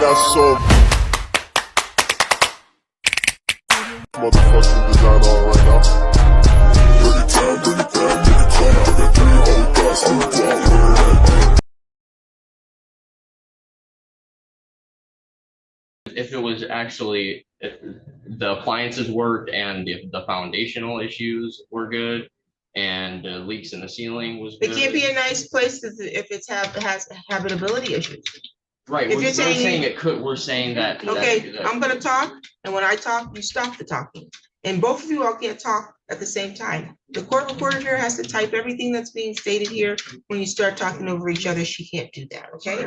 got some motherfucking design on right now. Bring it down, bring it down, bring it down. I got 3 old thoughts to the block. If it was actually, if the appliances worked and if the foundational issues were good and the leaks in the ceiling was It good. can't be a nice place if it has habitability issues. Right, If we're you're saying saying it could, we're saying that. Okay, I'm gonna talk, and when I talk, you stop the talking. And both of you all can't talk at the same time. The court reporter here has to type everything that's being stated here. When you start talking over each other, she can't do that, okay?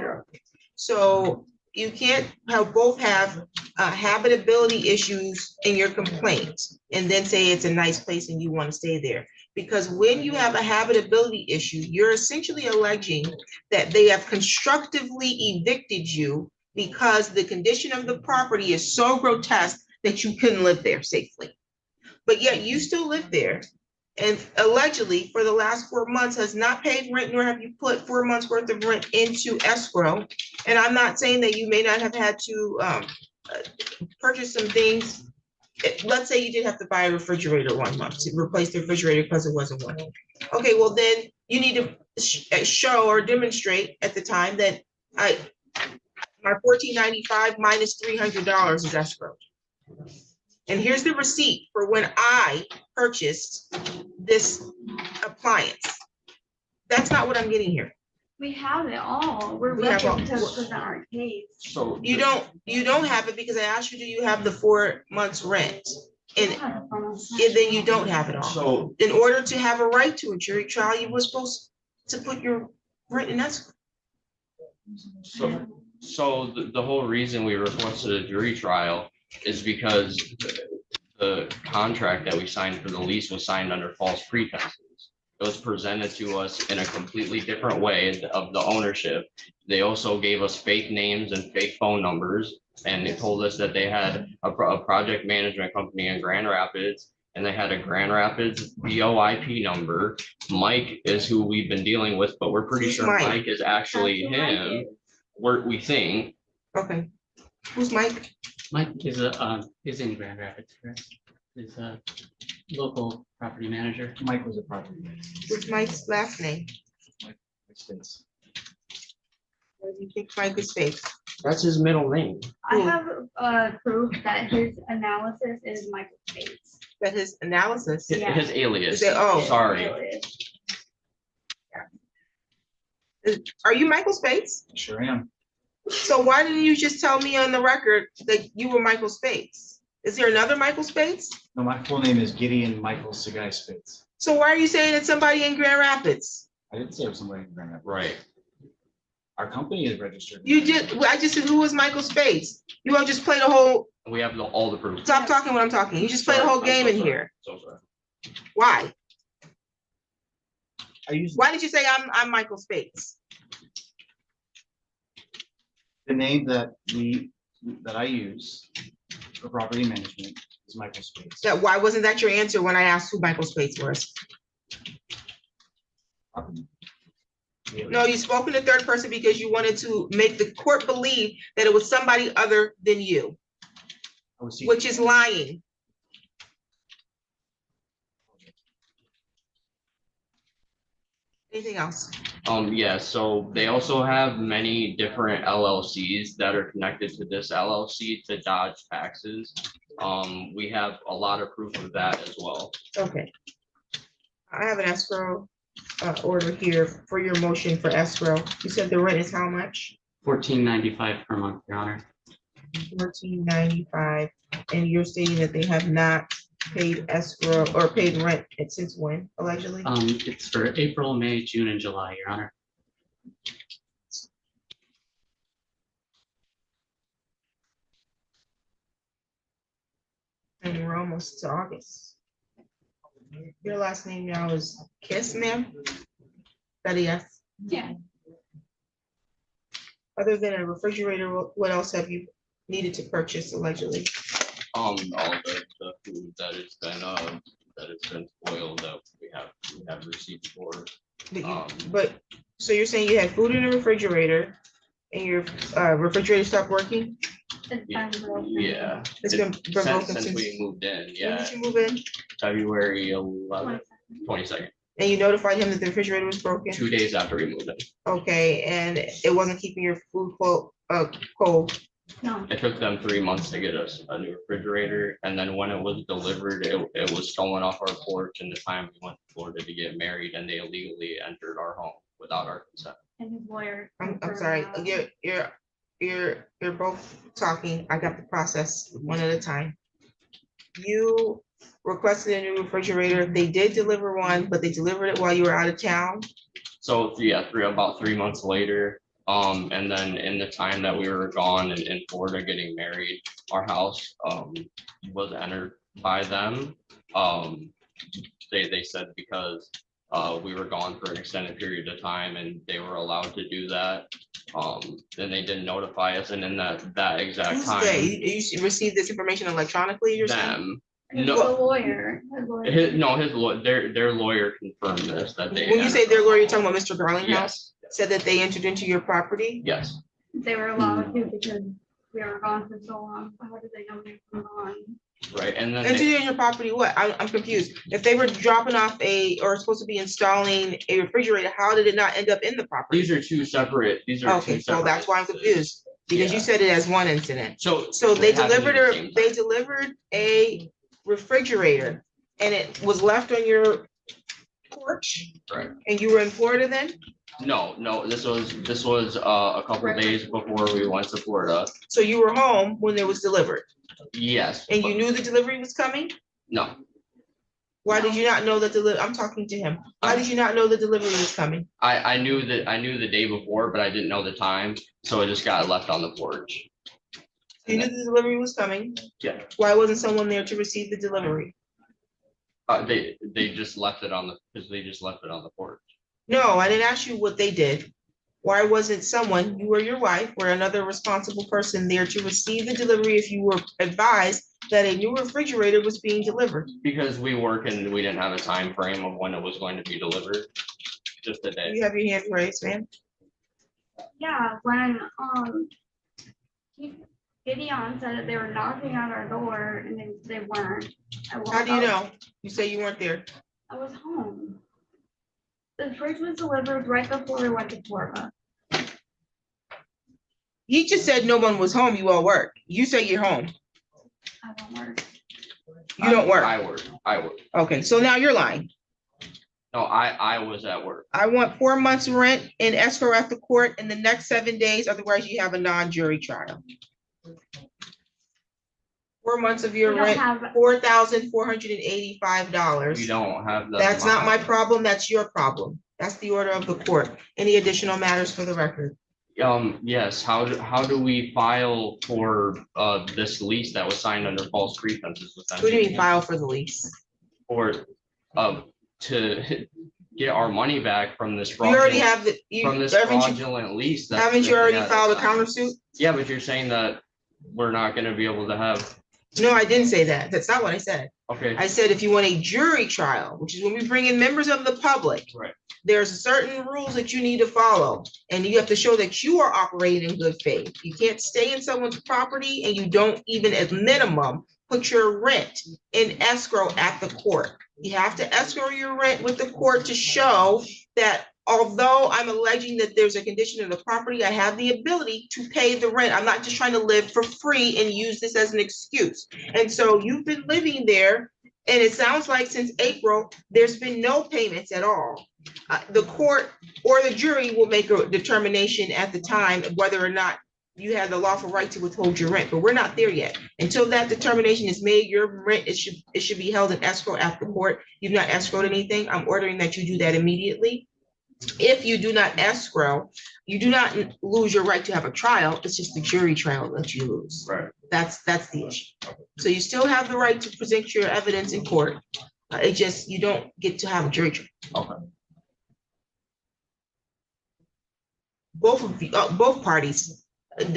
So you can't both have habitability issues in your complaint and then say it's a nice place and you want to stay there. Because when you have a habitability issue, you're essentially alleging that they have constructively evicted you because the condition of the property is so grotesque that you couldn't live there safely. But yet you still live there and allegedly for the last 4 months has not paid rent, nor have you put 4 months worth of rent into escrow. And I'm not saying that you may not have had to purchase some things. Let's say you did have to buy a refrigerator 1 month to replace the refrigerator because it wasn't working. Okay, well then you need to show or demonstrate at the time that my $14.95 minus $300 is escrow. And here's the receipt for when I purchased this appliance. That's not what I'm getting here. We have it all. We're We have ready all- to present our case. So You don't have it because I asked you, do you have the 4 months rent? And then you don't have it all. So In order to have a right to a jury trial, you were supposed to put your rent in escrow. So the whole reason we requested a jury trial is because the contract that we signed for the lease was signed under false pretenses. It was presented to us in a completely different way of the ownership. They also gave us fake names and fake phone numbers, and they told us that they had a project management company in Grand Rapids, and they had a Grand Rapids VoIP number. Mike is who we've been dealing with, but we're pretty Who's sure Mike? Mike is actually That's who Mike him. is. We think. Okay. Who's Mike? Mike is in Grand Rapids, correct? Is a local property manager. Mike was a property manager. What's Mike's last name? States. Where do you think Mike is based? That's his middle name. I have proof that his analysis is Michael Bates. That his analysis. Yeah. His alias. Is it- oh. Sorry. Are you Michael Spates? Sure am. So why didn't you just tell me on the record that you were Michael Spates? Is there another Michael Spates? No, my full name is Gideon Michael Sagai Spitz. So why are you saying it's somebody in Grand Rapids? I didn't say it was somebody in Grand Rapids. Right. Our company is registered. You just, I just said, who was Michael Spates? You all just played a whole, We have all the proof. stop talking when I'm talking. You just played a Sorry, whole I'm game so in sorry. here. So sorry. Why? I use Why did you say I'm Michael Spates? the name that I use for property management is Michael Spitz. Why wasn't that your answer when I asked who Michael Spates was? No, you spoke in the third person because you wanted to make the court believe that it was somebody other than you, I was seeking- which is lying. Anything else? Yeah, so they also have many different LLCs that are connected to this LLC to dodge taxes. We have a lot of proof of that as well. Okay. I have an escrow order here for your motion for escrow. You said the rent is how much? $14.95 per month, Your Honor. $14.95, and you're stating that they have not paid escrow or paid rent since when, allegedly? It's for April, May, June, and July, Your Honor. And we're almost to August. Your last name now is Kiss, ma'am? That a yes? Yeah. Other than a refrigerator, what else have you needed to purchase allegedly? All the food that has been spoiled that we have received for. But Um, so you're saying you had food in the refrigerator, And your refrigerator stopped working? It's been broken. Yeah. It's been broken Since we moved in, When yeah, did you move in? February 11th, 22nd, And you notified him that the refrigerator was broken? 2 days after we moved in. Okay, and it wasn't keeping your food cold? No, It took them 3 months to get us a new refrigerator, and then when it was delivered, it was stolen off our porch in the time we went to Florida to get married, and they illegally entered our home without our consent. and his lawyer. I'm confirmed sorry, that. you're both talking. I got the process one at a time. You requested a new refrigerator. They did deliver one, but they delivered it while you were out of town. So, yeah, about 3 months later, and then in the time that we were gone in Florida getting married, our house, was entered by them. They said because, we were gone for an extended period of time and they were allowed to do that. Then they didn't notify us, and in that exact Who's time, they? You received this information electronically, you're saying? them, His no, lawyer. their lawyer confirmed this, that they. When you say their entered our lawyer, you're home. talking about Mr. Garlinghouse? Yes, Said that they entered into your property? yes. They were allowed to because we were gone for so long. So how did they know we were gone? Right, and then Entered in your property, what? I'm confused. If they were dropping off or supposed to be installing a refrigerator, how did it not end up in the property? these are two separate. Okay, so that's why I'm confused, because you Yeah. said it as one incident. So. So they it happened delivered at the same time. a refrigerator and it was left on your porch? Right. And you were in Florida then? No, this was a couple of days before we went to Florida. So you were home when it was delivered Yes. and you but knew the delivery was coming? No, Why did you not know that I'm talking to him. Why did you not know the delivery was coming? I knew the day before, but I didn't know the time, so it just got left on the porch. You knew the delivery was coming. Yeah. Why wasn't someone there to receive the delivery? They just left it on the porch. No, I didn't ask you what they did. Why wasn't someone, you or your wife, or another responsible person there to receive the delivery if you were advised that a new refrigerator was being delivered? Because we work and we didn't have a time frame of when it was going to be delivered. Just a day. You have your hand raised, ma'am. Yeah, when Gideon said that they were knocking on our door and they weren't. How do you know? You say you weren't there. I was home. The fridge was delivered right before we went to Florida. He just said no one was home, you all work. You say you're home. I don't work. You don't work. I work. Okay, so now you're lying. No, I was at work. I want 4 months rent in escrow at the court in the next 7 days, otherwise you have a non-jury trial. 4 months of your We don't rent, have, $4,485. We don't have the. That's not my problem, that's your problem. That's the order of the court. Any additional matters for the record? Yes, how do we file for this lease that was signed under false pretenses with them? What do you mean file for the lease? Or to get our money back from this You already fraudulent, have from this haven't you, fraudulent lease. haven't you that already they had filed a signed. countersuit? Yeah, but you're saying that we're not gonna be able to have, No, I didn't say that. That's not what I said. okay, I said if you want a jury trial, which is when we bring in members of the public. Right. There's certain rules that you need to follow, and you have to show that you are operating in good faith. You can't stay in someone's property and you don't even at minimum put your rent in escrow at the court. You have to escrow your rent with the court to show that although I'm alleging that there's a condition of the property, I have the ability to pay the rent. I'm not just trying to live for free and use this as an excuse. And so you've been living there, and it sounds like since April, there's been no payments at all. The court or the jury will make a determination at the time of whether or not you have the lawful right to withhold your rent, but we're not there yet. Until that determination is made, your rent, it should be held in escrow at the court. You've not escrowed anything. I'm ordering that you do that immediately. If you do not escrow, you do not lose your right to have a trial. It's just the jury trial that you lose. right, That's the issue. So you still have the right to present your evidence in court. It just, you don't get to have a jury trial. okay, Both parties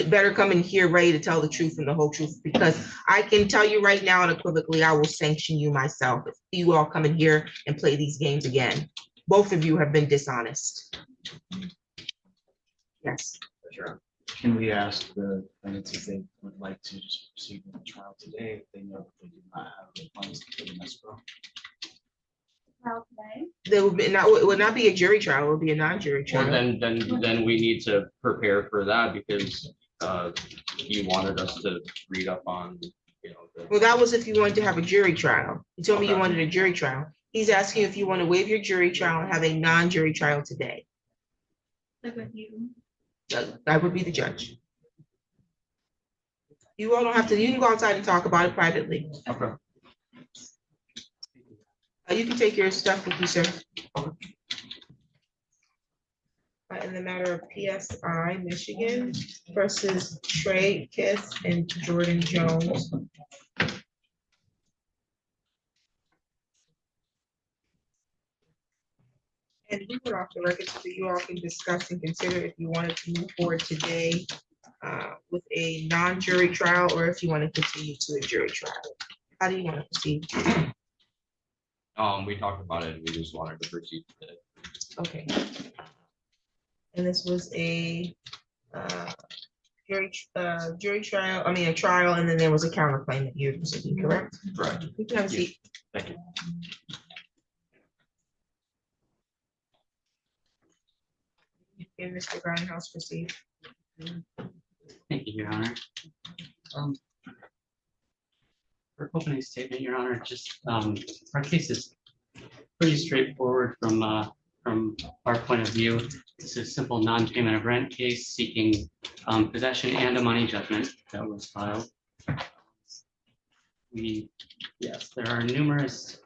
better come in here ready to tell the truth and the whole truth, because I can tell you right now unequivocally, I will sanction you myself if you all come in here and play these games again. Both of you have been dishonest. Yes. sure. Can we ask the defendants if they would like to just proceed with the trial today, if they know that they do not have the funds to put in escrow? Trial today. There would be not, it would not be a jury trial, it would be a non-jury Well, trial. then we need to prepare for that because you wanted us to read up on, you know, Well, that was if you wanted to have a jury trial. You told me you Okay. wanted a jury trial. He's asking if you want to waive your jury trial and have a non-jury trial today. Like with you. I would be the judge. You all don't have to, you can go outside and talk about it privately. Okay. You can take your stuff with you, sir. In the matter of PSI Michigan versus Trey Kiss and Jordan Jones. And we put off the record so that you all can discuss and consider if you wanted to move forward today with a non-jury trial or if you want to continue to a jury trial. How do you want to proceed? We talked about it. We just wanted to proceed today. Okay. And this was a jury trial, I mean, a trial, and then there was a counterclaim that you're proceeding, correct? Correct. You can have a seat. Thank you. And Mr. Grindhouse proceed. Thank you, Your Honor. For opening statement, Your Honor, just our case is pretty straightforward from our point of view. This is a simple non-payment of rent case seeking possession and a money judgment that was filed. Yes, there are numerous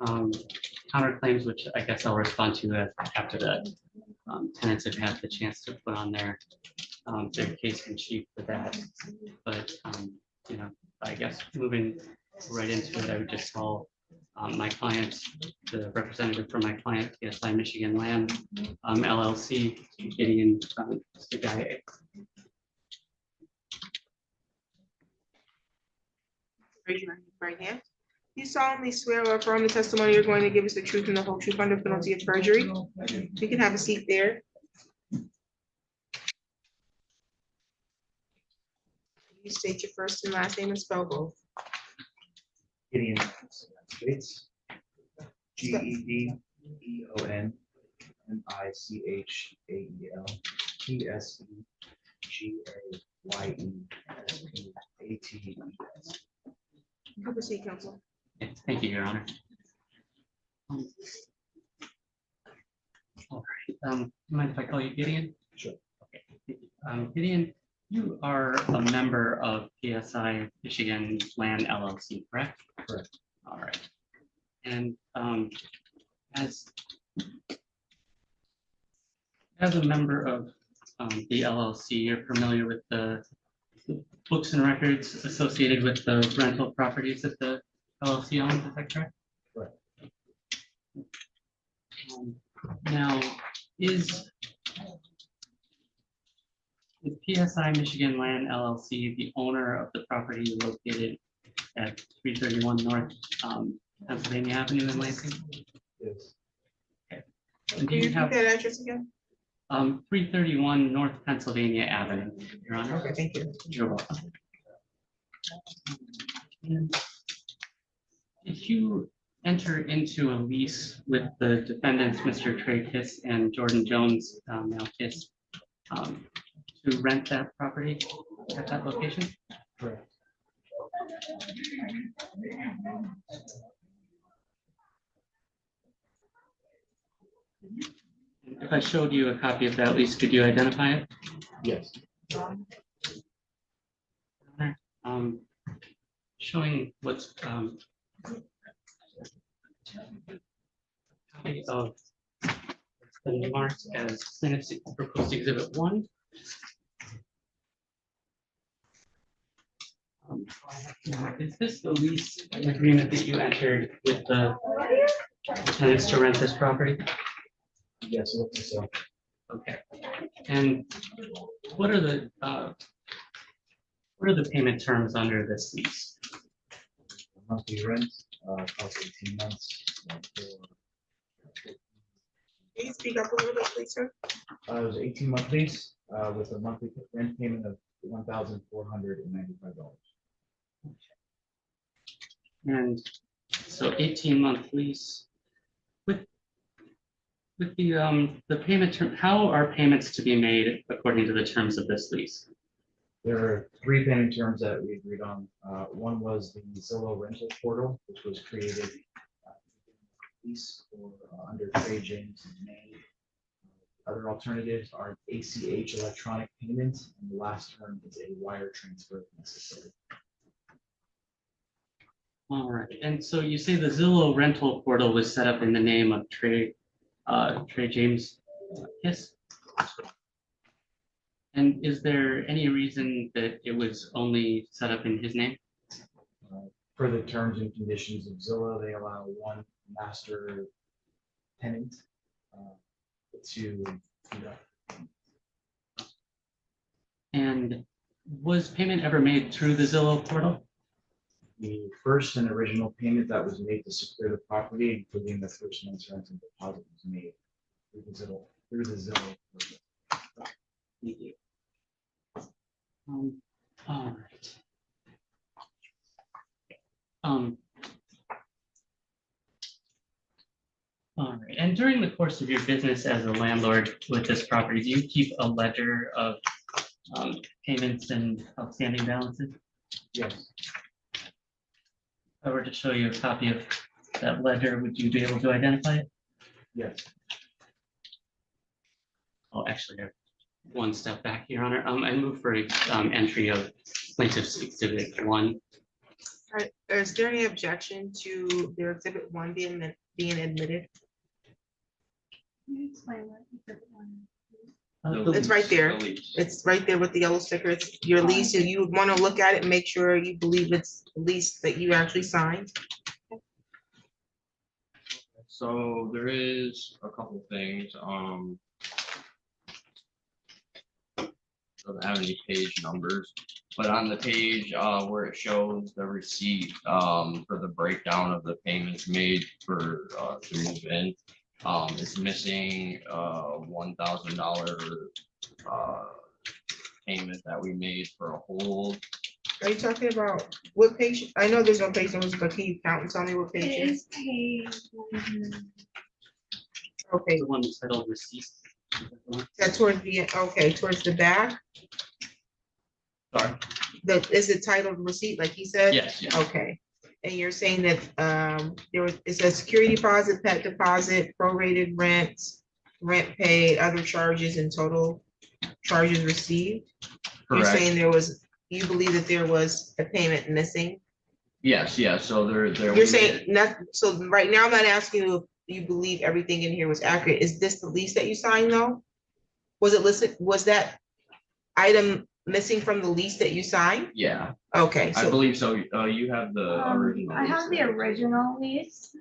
counterclaims, which I guess I'll respond to after that. Tenants have had the chance to put on their case in chief for that. But, you know, I guess moving right into it, I would just call my client, the representative for my client, PSI Michigan Land LLC, Gideon Stigaya. Raise your right hand. You solemnly swear or affirm the testimony you're going to give us the truth and the whole truth under penalty of perjury. You can have a seat there. You state your first and last name and spell both. Gideon, States, GEDEON MICHAEL TSEGAYESPATES. You can proceed, counsel. Yes, thank you, Your Honor. All right, mind if I call you Gideon? Sure. Okay. Gideon, you are a member of PSI Michigan Land LLC, correct? Correct. All right. And as a member of the LLC, you're familiar with the books and records associated with the rental properties that the LLC owns, is that correct? Correct. Now, is PSI Michigan Land LLC the owner of the property located at 331 North Pennsylvania Avenue in Lansing? Yes. And Can do you you repeat have that address again? 331 North Pennsylvania Avenue, Your Honor? Okay, thank you. You're welcome. And did you enter into a lease with the defendants, Mr. Trey Kiss and Jordan Jones, now Kiss, to rent that property at that location? Correct. If I showed you a copy of that lease, could you identify it? Yes. Showing what's copy of it's been marked as plaintiff's proposed exhibit 1. Is this the lease agreement that you entered with the tenants to rent this property? Yes, it looks so. Okay. And what are the payment terms under this lease? Monthly rent, costs 18 months. Can you speak up a little bit, please, sir? It was 18-month lease with a monthly rent payment of $1,495. And so 18-month lease. With the payment term, how are payments to be made according to the terms of this lease? There are 3 payment terms that we agreed on. One was the Zillow rental portal, which was created lease for under Trey James in May. Other alternatives are ACH electronic payments, and the last term is a wire transfer if necessary. All right, and so you say the Zillow rental portal was set up in the name of Trey James, yes? And is there any reason that it was only set up in his name? Per the terms and conditions of Zillow, they allow one master tenant to conduct. And was payment ever made through the Zillow portal? The first and original payment that was made to secure the property, including the first month's rent and deposit, was made through the Zillow. portal. Thank you. All right. All right, and during the course of your business as a landlord with this property, do you keep a ledger of payments and outstanding balances? Yes, If I were to show you a copy of that ledger, would you be able to identify it? yes. Oh, actually, one step back, Your Honor. I move for entry of plaintiff's exhibit 1. Alright, is there any objection to their exhibit 1 being admitted? Can you explain what exhibit 1 is? It's right there. The lease. It's right there with the yellow sticker. It's your lease. So you want to look at it and make sure you believe it's the lease that you actually signed. So there is a couple things, doesn't have any page numbers, but on the page, where it shows the receipt, for the breakdown of the payments made for, to move in, it's missing, $1,000, payment that we made for a hold. Are you talking about what page? I know there's no page numbers, but can you count and tell me what page It it is? is page 100. Okay, The one titled receipt. that towards the, okay, towards the back, Sorry. is it titled receipt, like he said? Yes, yes. Okay, and you're saying that there was, it says security deposit, pet deposit, prorated rent, rent paid, other charges, and total charges received? You're Correct. saying there was, you believe that there was a payment missing? Yes, yes, so there. You're saying not, so right now I'm not asking you if you believe everything in here was accurate. Is this the lease that you signed though? Was it listed, was that item missing from the lease that you signed? Yeah, Okay, I so, believe so. You have the original. I have the original lease.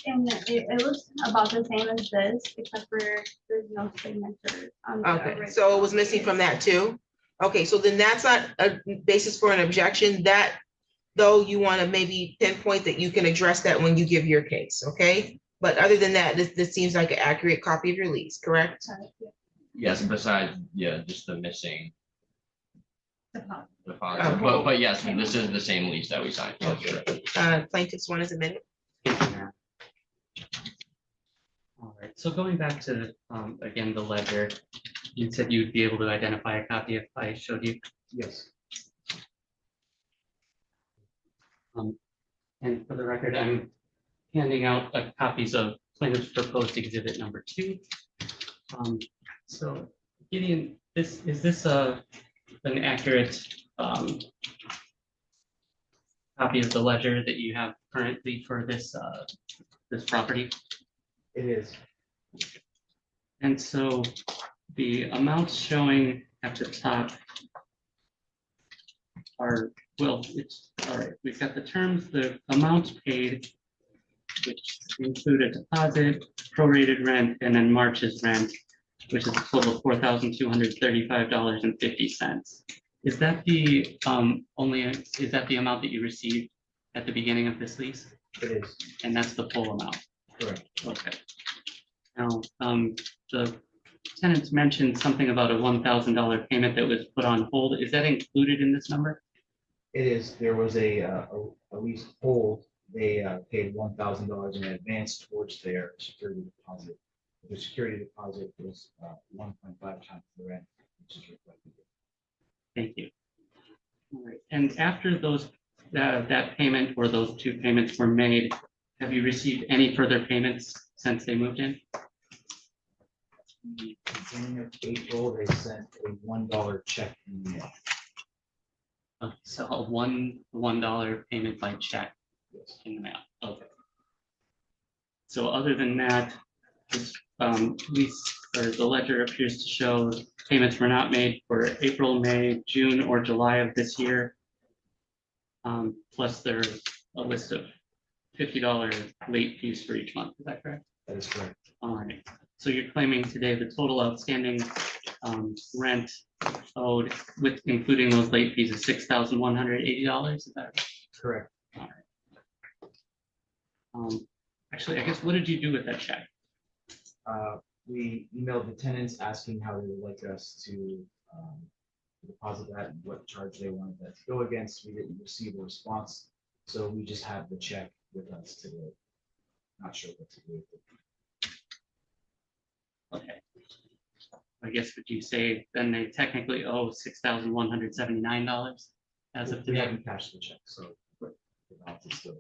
And it looks about the same as this, except for there's no signature on the okay, original. so it was missing from that too? Okay, so then that's not a basis for an objection, that though you want to maybe pinpoint that you can address that when you give your case, okay? But other than that, this seems like an accurate copy of your lease, correct? Yes, besides, yeah, just the missing Deposit. deposit, but yes, this is the same lease that we signed. That's correct. Plaintiff's one is admitted. All right, so going back to, again, the ledger, you said you'd be able to identify a copy if I showed you. Yes. And for the record, I'm handing out copies of plaintiff's proposed exhibit number 2. So Gideon, is this an accurate copy of the ledger that you have currently for this this property? It is. And so the amounts showing at the top are, well, it's, all right, we've got the terms, the amounts paid, which include a deposit, prorated rent, and then March's rent, which is a total of $4,235.50. Is that the is that the amount that you received at the beginning of this lease? It is. And that's the full amount? Correct. Okay. Now, the tenants mentioned something about a $1,000 payment that was put on hold. Is that included in this number? It is, there was a lease hold, they paid $1,000 in advance towards their security deposit. The security deposit was 1.5 times the rent, which is reflected. Thank you. All right, and after those, that payment or those two payments were made, have you received any further payments since they moved in? The beginning of April, they sent a $1 check in the mail. So a $1 payment by check Yes. in the mail. Okay. So other than that, this lease or the ledger appears to show payments were not made for April, May, June, or July of this year. Plus there's a list of $50 late fees for each month. Is that correct? That is correct. All right. So you're claiming today the total outstanding rent owed with including those late fees is $6,180. Is that right? Correct. Actually, I guess, what did you do with that check? We emailed the tenants asking how they would like us to deposit that and what charge they wanted that to go against. We didn't receive a response, so we just have the check with us today. Not sure what to do with it. Okay. I guess, would you say then they technically owe $6,179 as of We today? haven't cashed the check, so the balance is still.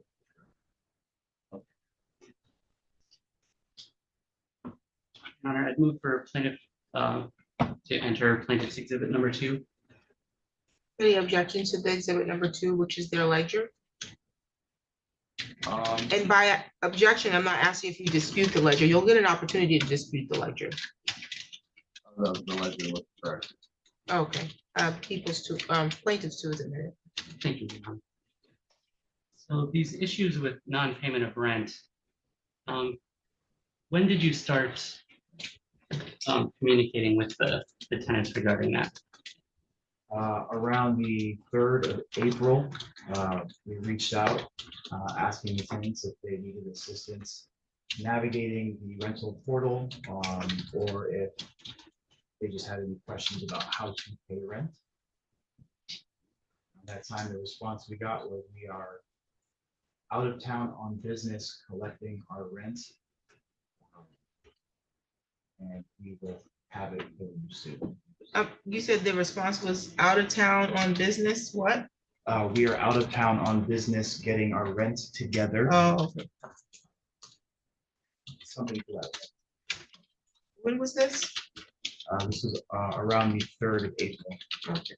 Your Honor, I'd move for plaintiff to enter plaintiff's exhibit number 2. Any objections to the exhibit number 2, which is their ledger? And by objection, I'm not asking if you dispute the ledger. You'll get an opportunity to dispute the ledger. The ledger was correct. Okay, plaintiffs 2 is a minute. Thank you, Your Honor. So these issues with non-payment of rent, when did you start communicating with the tenants regarding that? Around the 3rd of April, we reached out asking the tenants if they needed assistance navigating the rental portal, or if they just had any questions about how to pay rent. At that time, the response we got was we are out of town on business collecting our rent. And we will have it soon. You said the response was out of town on business, what? We are out of town on business getting our rent together. Oh, okay. Something to that effect. When was this? This is around the 3rd of April. Okay.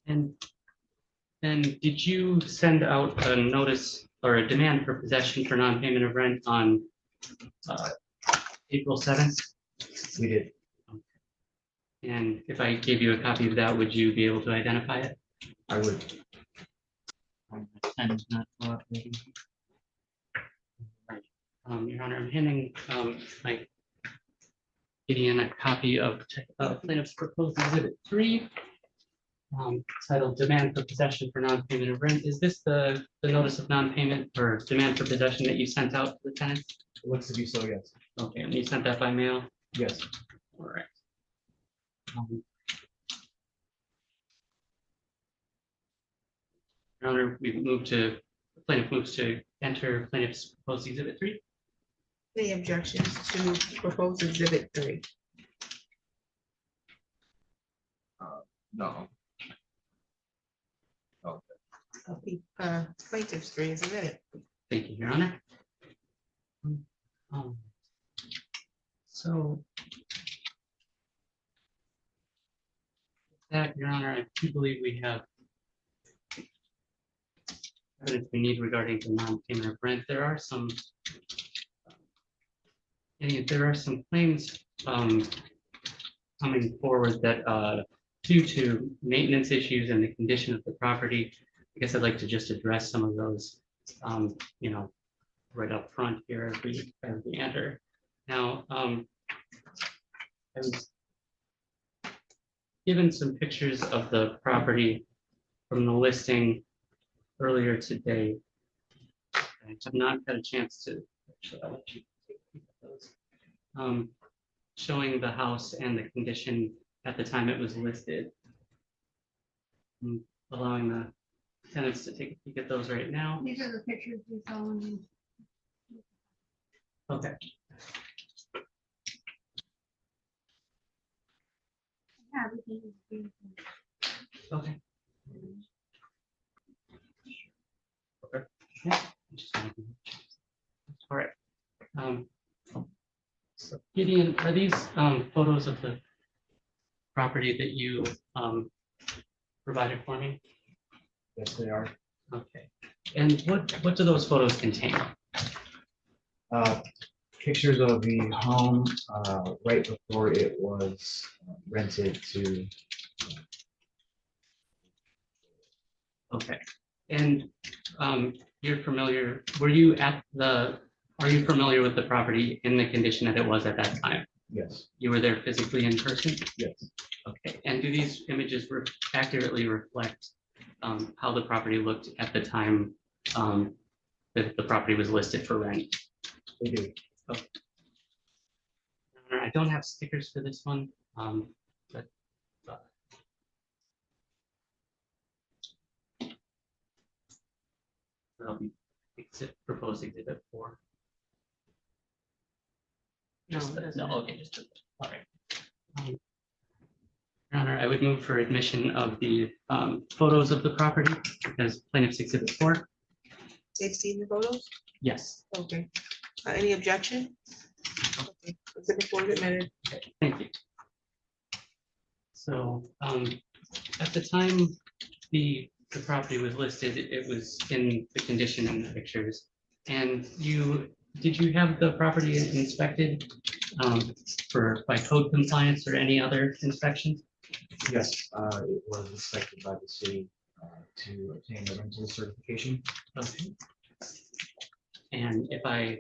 And then did you send out a notice or a demand for possession for non-payment of rent on April 7th? We did. And if I gave you a copy of that, would you be able to identify it? I would. And not cooperating. Right. Your Honor, I'm handing my Gideon a copy of plaintiff's proposed exhibit 3, titled "Demand for Possession for Non-Payment of Rent." Is this the notice of non-payment or demand for possession that you sent out to the tenants? It looks to be so, yes. Okay, and you sent that by mail? Yes. All right. Your Honor, plaintiff moves to enter plaintiff's proposed exhibit 3. Any objections to proposed exhibit 3? No. Plaintiff's 3 is a minute. Thank you, Your Honor. So that, Your Honor, I do believe we have evidence we need regarding the non-payment of rent. There are some claims coming forward that due to maintenance issues and the condition of the property. I guess I'd like to just address some of those, right up front here as we enter. Now, I was given some pictures of the property from the listing earlier today. I have not had a chance to, actually, I'll let you take a peek at those. showing the house and the condition at the time it was listed. Allowing the tenants to take a peek at those right now. These are the pictures we saw when Okay. everything is beautiful. Okay. Okay. Yeah, just making sure. All right. So Gideon, are these photos of the property that you provided for me? Yes, they are. Okay. And what do those photos contain? Pictures of the home right before it was rented to. Okay. And you're familiar, are you familiar with the property in the condition that it was at that time? Yes. You were there physically in person? Yes. Okay. And do these images accurately reflect how the property looked at the time that the property was listed for rent? They do. I don't have stickers for this one, but that'll be proposed exhibit 4. No, Just it the- doesn't. No, okay, just, all right. Your Honor, I would move for admission of the photos of the property as plaintiff's exhibit 4. They've seen the photos? Yes, Okay. Any objection? Okay. Exhibit 4 is admitted. thank you. So at the time the property was listed, it was in the condition in the pictures. And did you have the property inspected by code compliance or any other inspection? Yes, it was inspected by the city to obtain the rental certification. Okay. And if I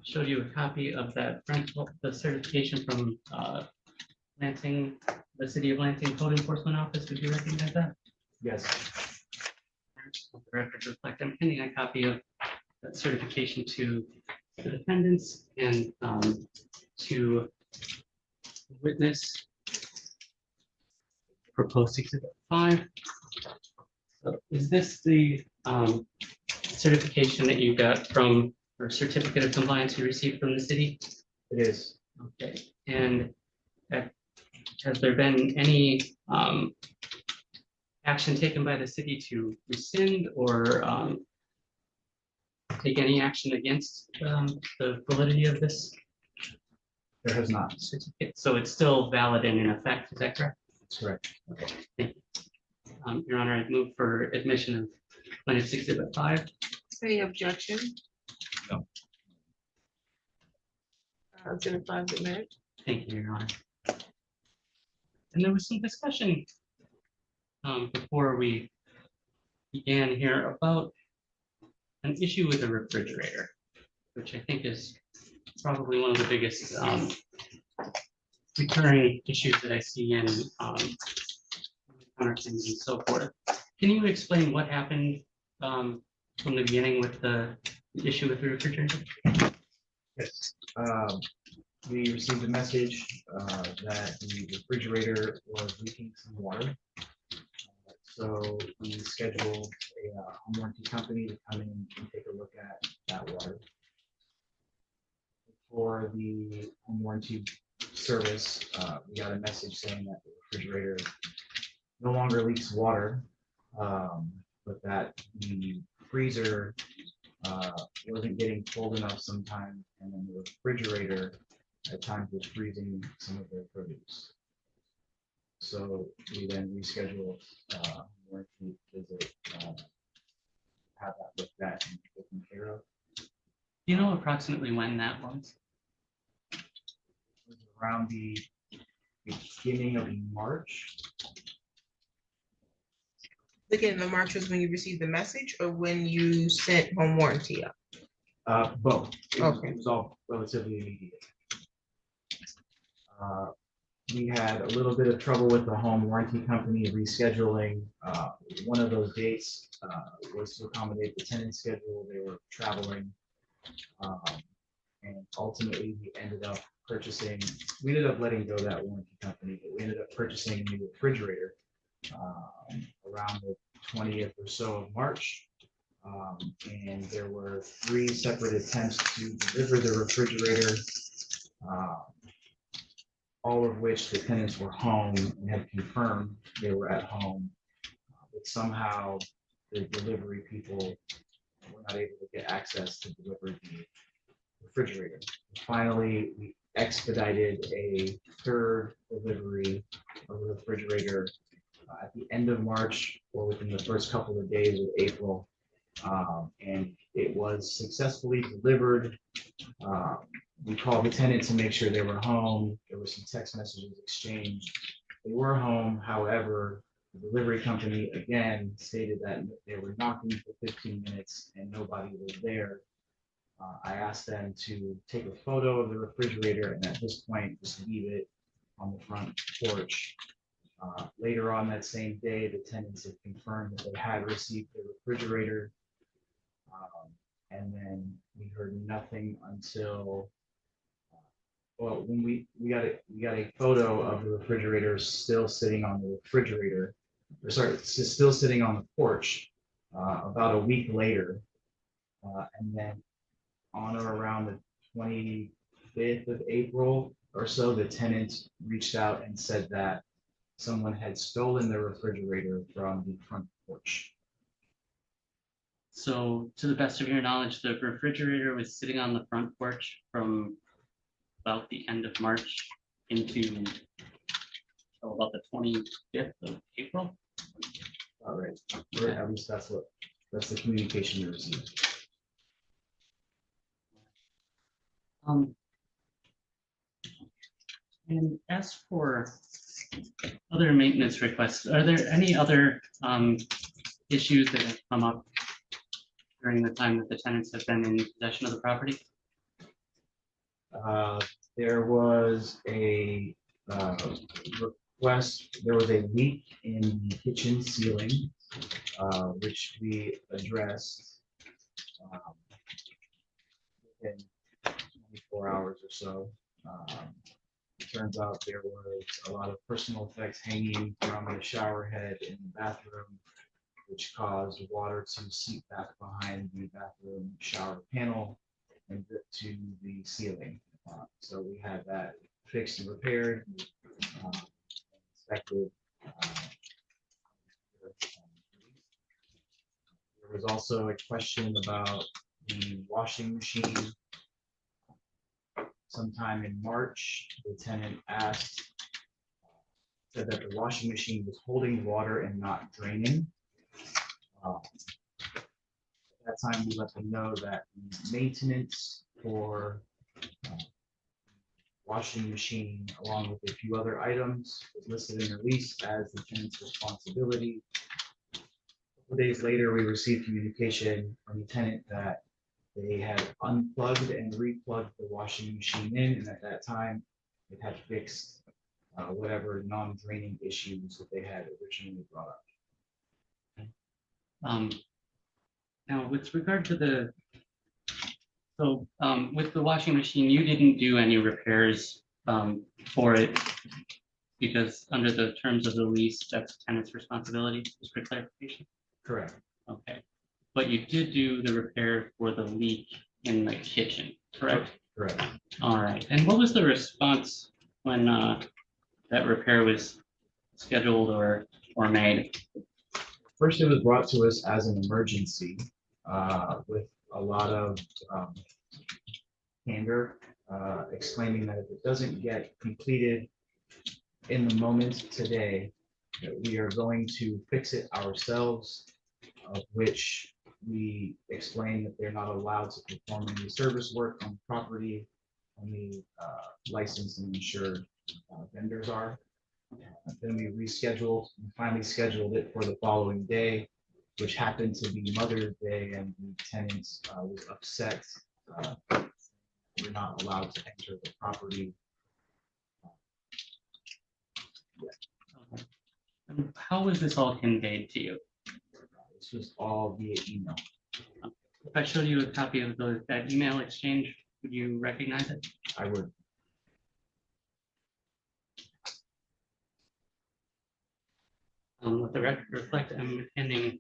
showed you a copy of that rental, the certification from Lansing, the City of Lansing Code Enforcement Office, would you recognize that? Yes. The records reflect, I'm handing a copy of that certification to the defendants and to witness proposed exhibit 5. So is this the certification that you got from, or certificate of compliance you received from the city? It is. Okay, and has there been any action taken by the city to rescind or take any action against the validity of this There has not. certificate? So it's still valid and in effect, is that correct? That's correct. Your Honor, I'd move for admission of plaintiff's exhibit 5. Any objection? No. Exhibit 5 is admitted. Thank you, Your Honor. And there was some discussion before we began here about an issue with the refrigerator, which I think is probably one of the biggest recurring issues that I see in counterclaims and so forth. Can you explain what happened from the beginning with the issue with the refrigerator? Yes. We received a message that the refrigerator was leaking some water. So we scheduled a home warranty company to come in and take a look at that water. For the home warranty service, we got a message saying that the refrigerator no longer leaks water, but that the freezer wasn't getting cold enough sometimes, and then the refrigerator at times was freezing some of their produce. So we then rescheduled warranty visit, have that looked at and taken care of. Do you know approximately when that was? It was around the beginning of March. Beginning of March was when you received the message or when you sent home warranty up? Both. Okay. It was all relatively immediate. We had a little bit of trouble with the home warranty company rescheduling. One of those dates was to accommodate the tenant schedule. They were traveling. And ultimately, we ended up purchasing, we ended up letting go that warranty company, but we ended up purchasing a new refrigerator around the 20th or so of March. And there were 3 separate attempts to deliver the refrigerator, all of which the tenants were home and had confirmed they were at home. But somehow the delivery people were not able to get access to deliver the refrigerator. Finally, we expedited a 3rd delivery of the refrigerator at the end of March or within the first couple of days of April. And it was successfully delivered. We called the tenant to make sure they were home. There were some text messages exchanged. They were home. However, the delivery company again stated that they were knocking for 15 minutes and nobody was there. I asked them to take a photo of the refrigerator and at this point just leave it on the front porch. Later on that same day, the tenants had confirmed that they had received the refrigerator. And then we heard nothing until, well, when we got a photo of the refrigerator still sitting on the refrigerator, or sorry, it's still sitting on the porch about a week later. And then on or around the 25th of April or so, the tenant reached out and said that someone had stolen the refrigerator from the front porch. So to the best of your knowledge, the refrigerator was sitting on the front porch from about the end of March into about the 25th of April. All right, or at least that's the communication we received. And as for other maintenance requests, are there any other issues that have come up during the time that the tenants have been in possession of the property? There was a request, there was a leak in the kitchen ceiling, which we addressed within 24 hours or so. It turns out there was a lot of personal effects hanging from the shower head in the bathroom, which caused water to seep back behind the bathroom shower panel and drip to the ceiling. So we had that fixed and repaired, inspected. There was also a question about the washing machine. Sometime in March, the tenant said that the washing machine was holding water and not draining. At that time, we let them know that the maintenance for washing machine, along with a few other items, was listed in the lease as the tenant's responsibility. A couple days later, we received communication from the tenant that they had unplugged and replugged the washing machine in, and at that time, it had fixed whatever non-draining issues that they had originally brought up. Now, with regard to with the washing machine, you didn't do any repairs for it because under the terms of the lease, that's tenant's responsibility, just for clarification? Correct. Okay, but you did do the repair for the leak in the kitchen, correct? Correct. All right, and what was the response when that repair was scheduled or made? First, it was brought to us as an emergency with a lot of candor, explaining that if it doesn't get completed in the moment today, that we are going to fix it ourselves, of which we explain that they're not allowed to perform any service work on the property. Only licensed and insured vendors are. Then we finally scheduled it for the following day, which happened to be Mother's Day, and the tenant was upset. We're not allowed to enter the property. And how was this all conveyed to you? This was all via email. If I showed you a copy of that email exchange, would you recognize it? I would. Let the record reflect, I'm handing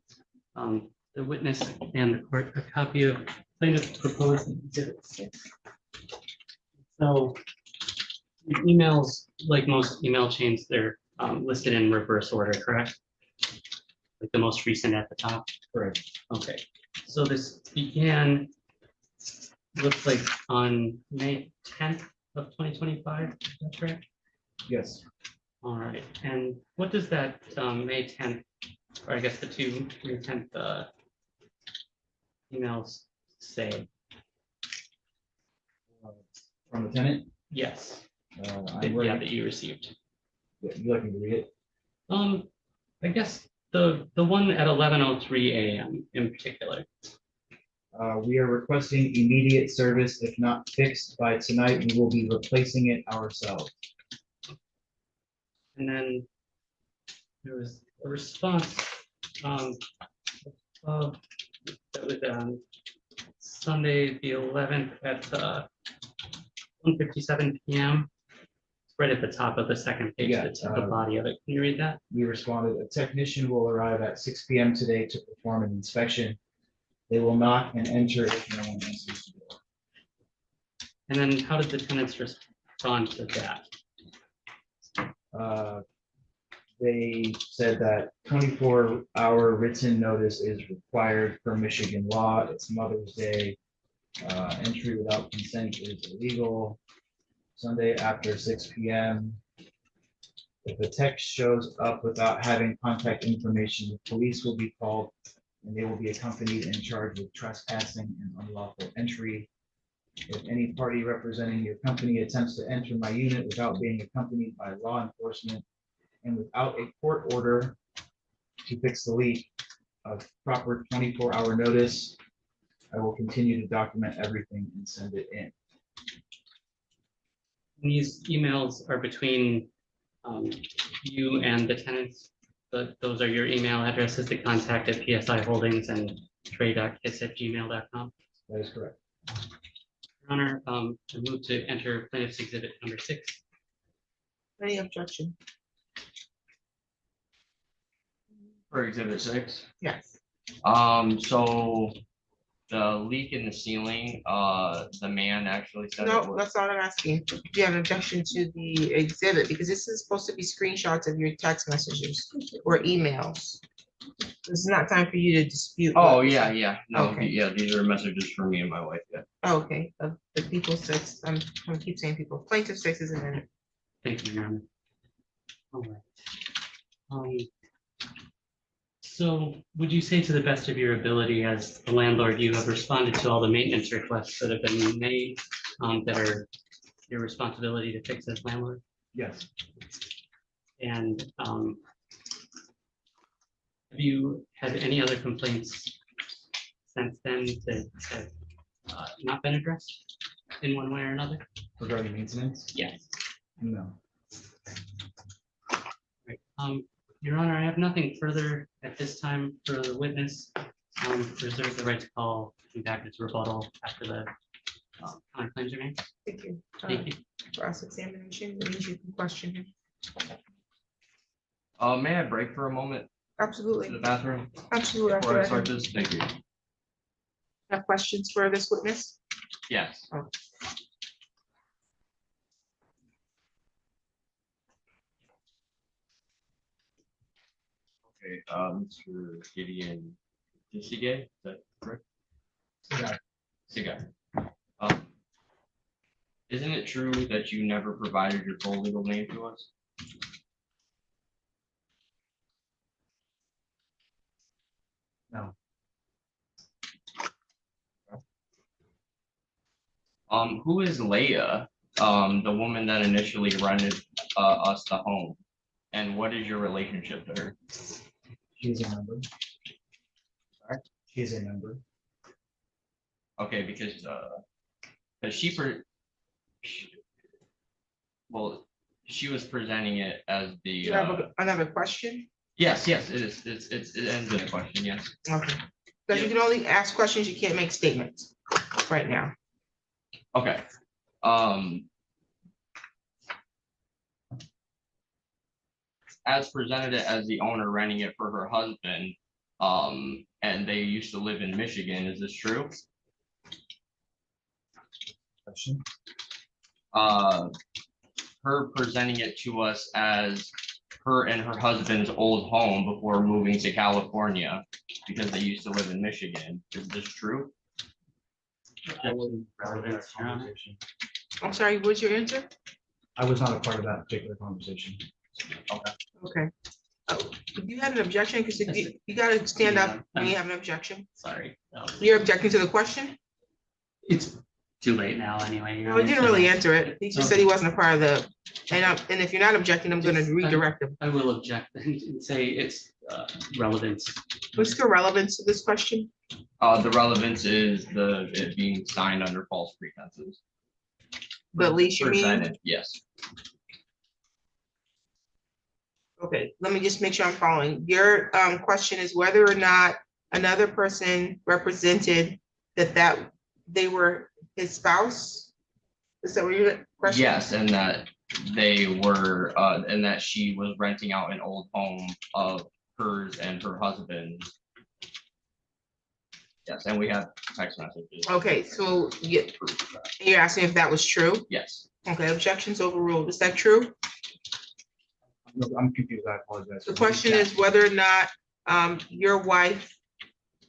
the witness and the court a copy of plaintiff's proposed exhibit 6. So the emails, like most email chains, they're listed in reverse order, correct? Like the most recent at the top. Correct. Okay, so this began, looks like on May 10th of 2025, is that correct? Yes. All right, and what does that May 10th, or I guess the two May 10th emails say? From the tenant, Yes, I'm yeah, ready. that you received. Yeah, you like me to read it? I guess the one at 11:03 a.m. in particular. We are requesting immediate service. If not fixed by tonight, we will be replacing it ourselves. And then there was a response that was Sunday, the 11th at 1:57 p.m. It's right at the top of the second page, Yeah, that's the body of it. Can you read that? We responded, a technician will arrive at 6 p.m. today to perform an inspection. They will knock and enter if no one answers the door. And then how did the tenants respond to that? They said that 24-hour written notice is required per Michigan law. It's Mother's Day. Entry without consent is illegal. Sunday after 6 p.m. If a text shows up without having contact information, the police will be called and they will be accompanied and charged with trespassing and unlawful entry. If any party representing your company attempts to enter my unit without being accompanied by law enforcement and without a court order to fix the leak, a proper 24-hour notice, I will continue to document everything and send it in. These emails are between you and the tenants, but those are your email addresses to contact at PSI Holdings and trey.kiss@gmail.com. That is correct. Your Honor, I move to enter plaintiff's exhibit number 6. Any objection? For exhibit 6. Yes. So the leak in the ceiling, the man actually said it No, was. that's not what I'm asking. Do you have an objection to the exhibit? Because this is supposed to be screenshots of your text messages or emails. This is not time for you to dispute. Oh, what- yeah, no, Okay. yeah, these are messages from me and my wife, yeah. Oh, okay, of the people 6, I'm gonna keep saying people, plaintiff 6 is a minute. Thank you, Your Honor. All right. So would you say, to the best of your ability as the landlord, you have responded to all the maintenance requests that have been made that are your responsibility to fix as landlord? Yes. And have you had any other complaints since then that have not been addressed in one way or another? Regarding maintenance? Yes. No. Right. Your Honor, I have nothing further at this time for the witness. Reserve the right to call you back to rebuttal after the counterclaims are made. Thank you. Thank you. Cross examination, that means you can question him. May I break for a moment to the Absolutely, bathroom absolutely. before I After start that, this? Thank you. have questions for this witness? Yes. Okay, Mr. Gideon Disige, is that correct? Sigai. Isn't it true that you never provided your full legal name to us? No. Who is Leah, the woman that initially rented us the home? And what is your relationship to her? She's a member. Sorry? She's a member. Okay, because she was presenting it as the, You have another question? yes, it is, it ends in a question, yes. Okay, because you can only ask questions, you can't make statements right now. Okay. has presented it as the owner renting it for her husband. And they used to live in Michigan. Is this true? Question? Her presenting it to us as her and her husband's old home before moving to California because they used to live in Michigan. Is this true? I wasn't part of that Relevance, Your Honor. conversation. I'm sorry, what's your answer? I was not a part of that particular conversation. Okay. Oh, you had an objection, because you gotta stand up when you have an objection. Sorry. You're objecting to the question? It's too late now anyway. Your No, he Honor, didn't so really answer it. He just said he wasn't a part of the, and if you're not objecting, I'm gonna Just- redirect him. I will object and say it's relevance. What's the relevance to this question? The relevance is it being signed under false pretenses. The lease you mean? Presented, yes. Okay, let me just make sure I'm following. Your question is whether or not another person represented that they were his spouse? Is that what your question? Yes, and that they were, and that she was renting out an old home of hers and her husband's. Yes, and we have text messages. Okay, so to prove that. you're asking if that was true? Yes, Okay, objections overruled. Is that true? No, I'm confused. I apologize. The question is whether or not your wife,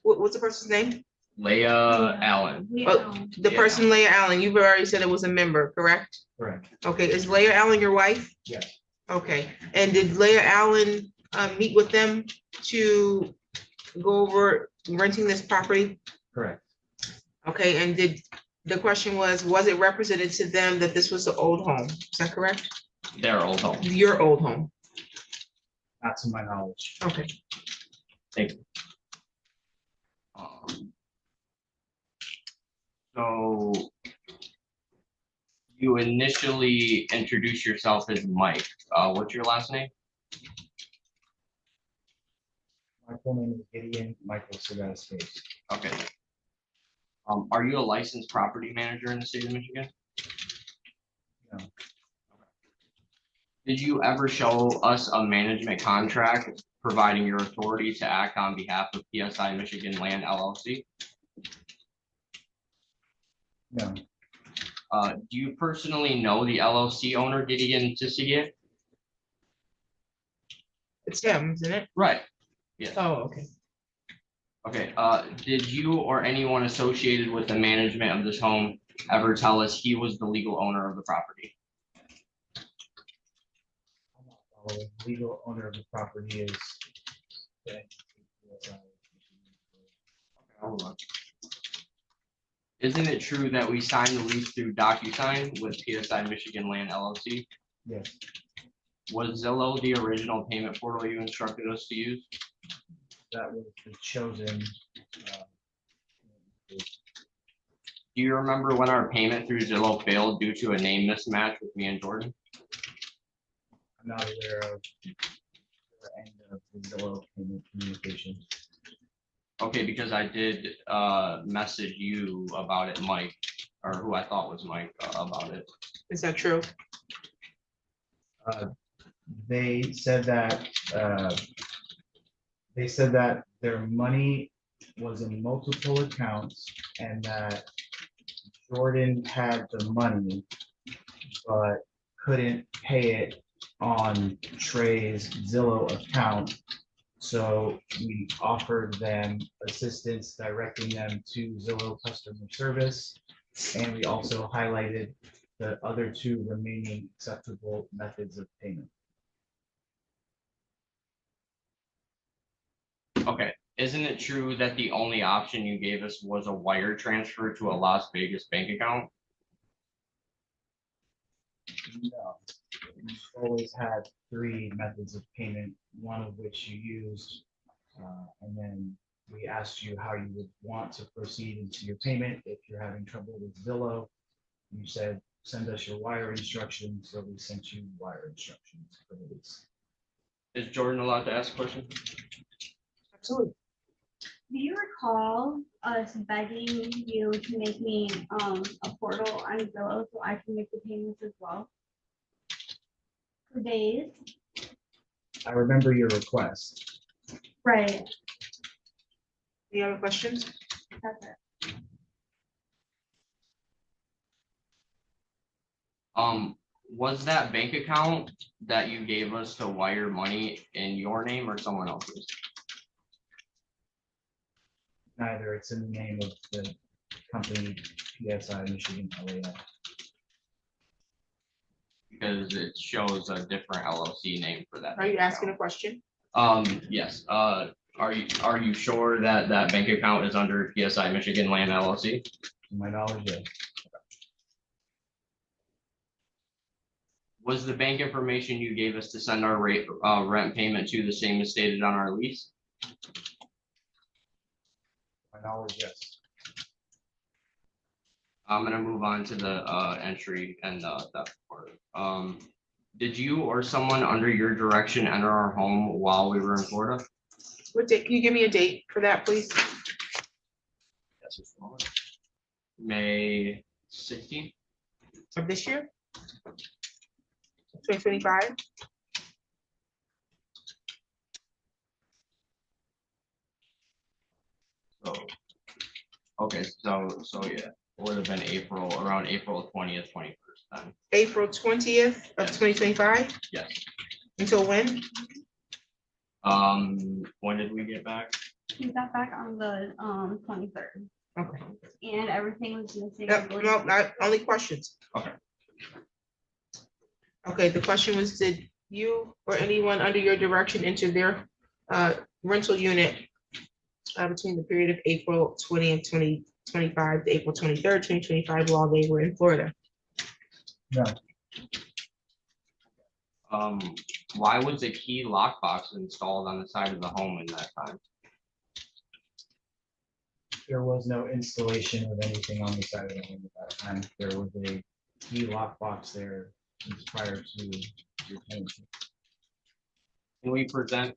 what's the person's name? Leah Allen. The Yeah. person Leah Allen, you've already said it was a member, correct? Correct. Okay, is Leah Allen your wife? Yes. Okay, and did Leah Allen meet with them to go over renting this property? Correct. Okay, and the question was it represented to them that this was the old home? Is that correct? Their old home. Your old home? Not to my knowledge. Okay, Thank you. So you initially introduced yourself as Mike. What's your last name? My full name is Gideon Michael Sebastian. Okay. Are you a licensed property manager in the state of Michigan? No. Did you ever show us a management contract providing your authority to act on behalf of PSI Michigan Land LLC? No. Do you personally know the LLC owner, Gideon Tisigian? it's him, isn't it? Right. Yes. Oh, okay. Okay, did you or anyone associated with the management of this home ever tell us he was the legal owner of the property? The legal owner of the property is. Hold on. Isn't it true that we signed the lease through DocuSign with PSI Michigan Land LLC? Yes, Was Zillow the original payment portal you instructed us to use? that was the chosen. Do you remember when our payment through Zillow failed due to a name mismatch with me and Jordan? I'm not aware of the end of the Zillow payment communication. Okay, because I did message you about it, Mike, or who I thought was Mike, about it. Is that true? They said that their money was in multiple accounts and that Jordan had the money, but couldn't pay it on Trey's Zillow account. So we offered them assistance directing them to Zillow customer service. And we also highlighted the other two remaining acceptable methods of payment. Okay, isn't it true that the only option you gave us was a wire transfer to a Las Vegas bank account? No. We've always had three methods of payment, one of which you used. And then we asked you how you would want to proceed into your payment. If you're having trouble with Zillow, you said, send us your wire instructions. So we sent you wire instructions for the lease. Is Jordan allowed to ask a question? Absolutely. Do you recall us begging you to make me a portal on Zillow so I can make the payments as well? For days? I remember your request. Right, Any other questions? that's it. Was that bank account that you gave us to wire money in your name or someone else's? Neither, it's in the name of the company PSI Michigan LAS. Because it shows a different LLC name for that. Are you bank asking a account. question? Yes, are you sure that that bank account is under PSI Michigan Land LLC? To my knowledge, yes. Was the bank information you gave us to send our rate, rent payment to the same as stated on our lease? My knowledge, yes. I'm gonna move on to the entry and that part. Did you or someone under your direction enter our home while we were in Florida? What date? Can you give me a date for that, please? Yes, it's wrong. May 16th. Of this year? 2025? So, okay, so yeah, it would have been April, around April 20th, 21st then. April 20th of Yes. 2025? Yes. Until when? When did we get back? We got back on the 23rd, Okay. and everything was missing. No, no, not only questions. Okay. Okay, the question was, did you or anyone under your direction enter their rental unit between the period of April 20th, 2025 to April 23rd, 2025, while they were in Florida? No, Why was a key lockbox installed on the side of the home in that time? there was no installation of anything on the side of the home at that time. There was a key lockbox there since prior to your tenancy. Can we present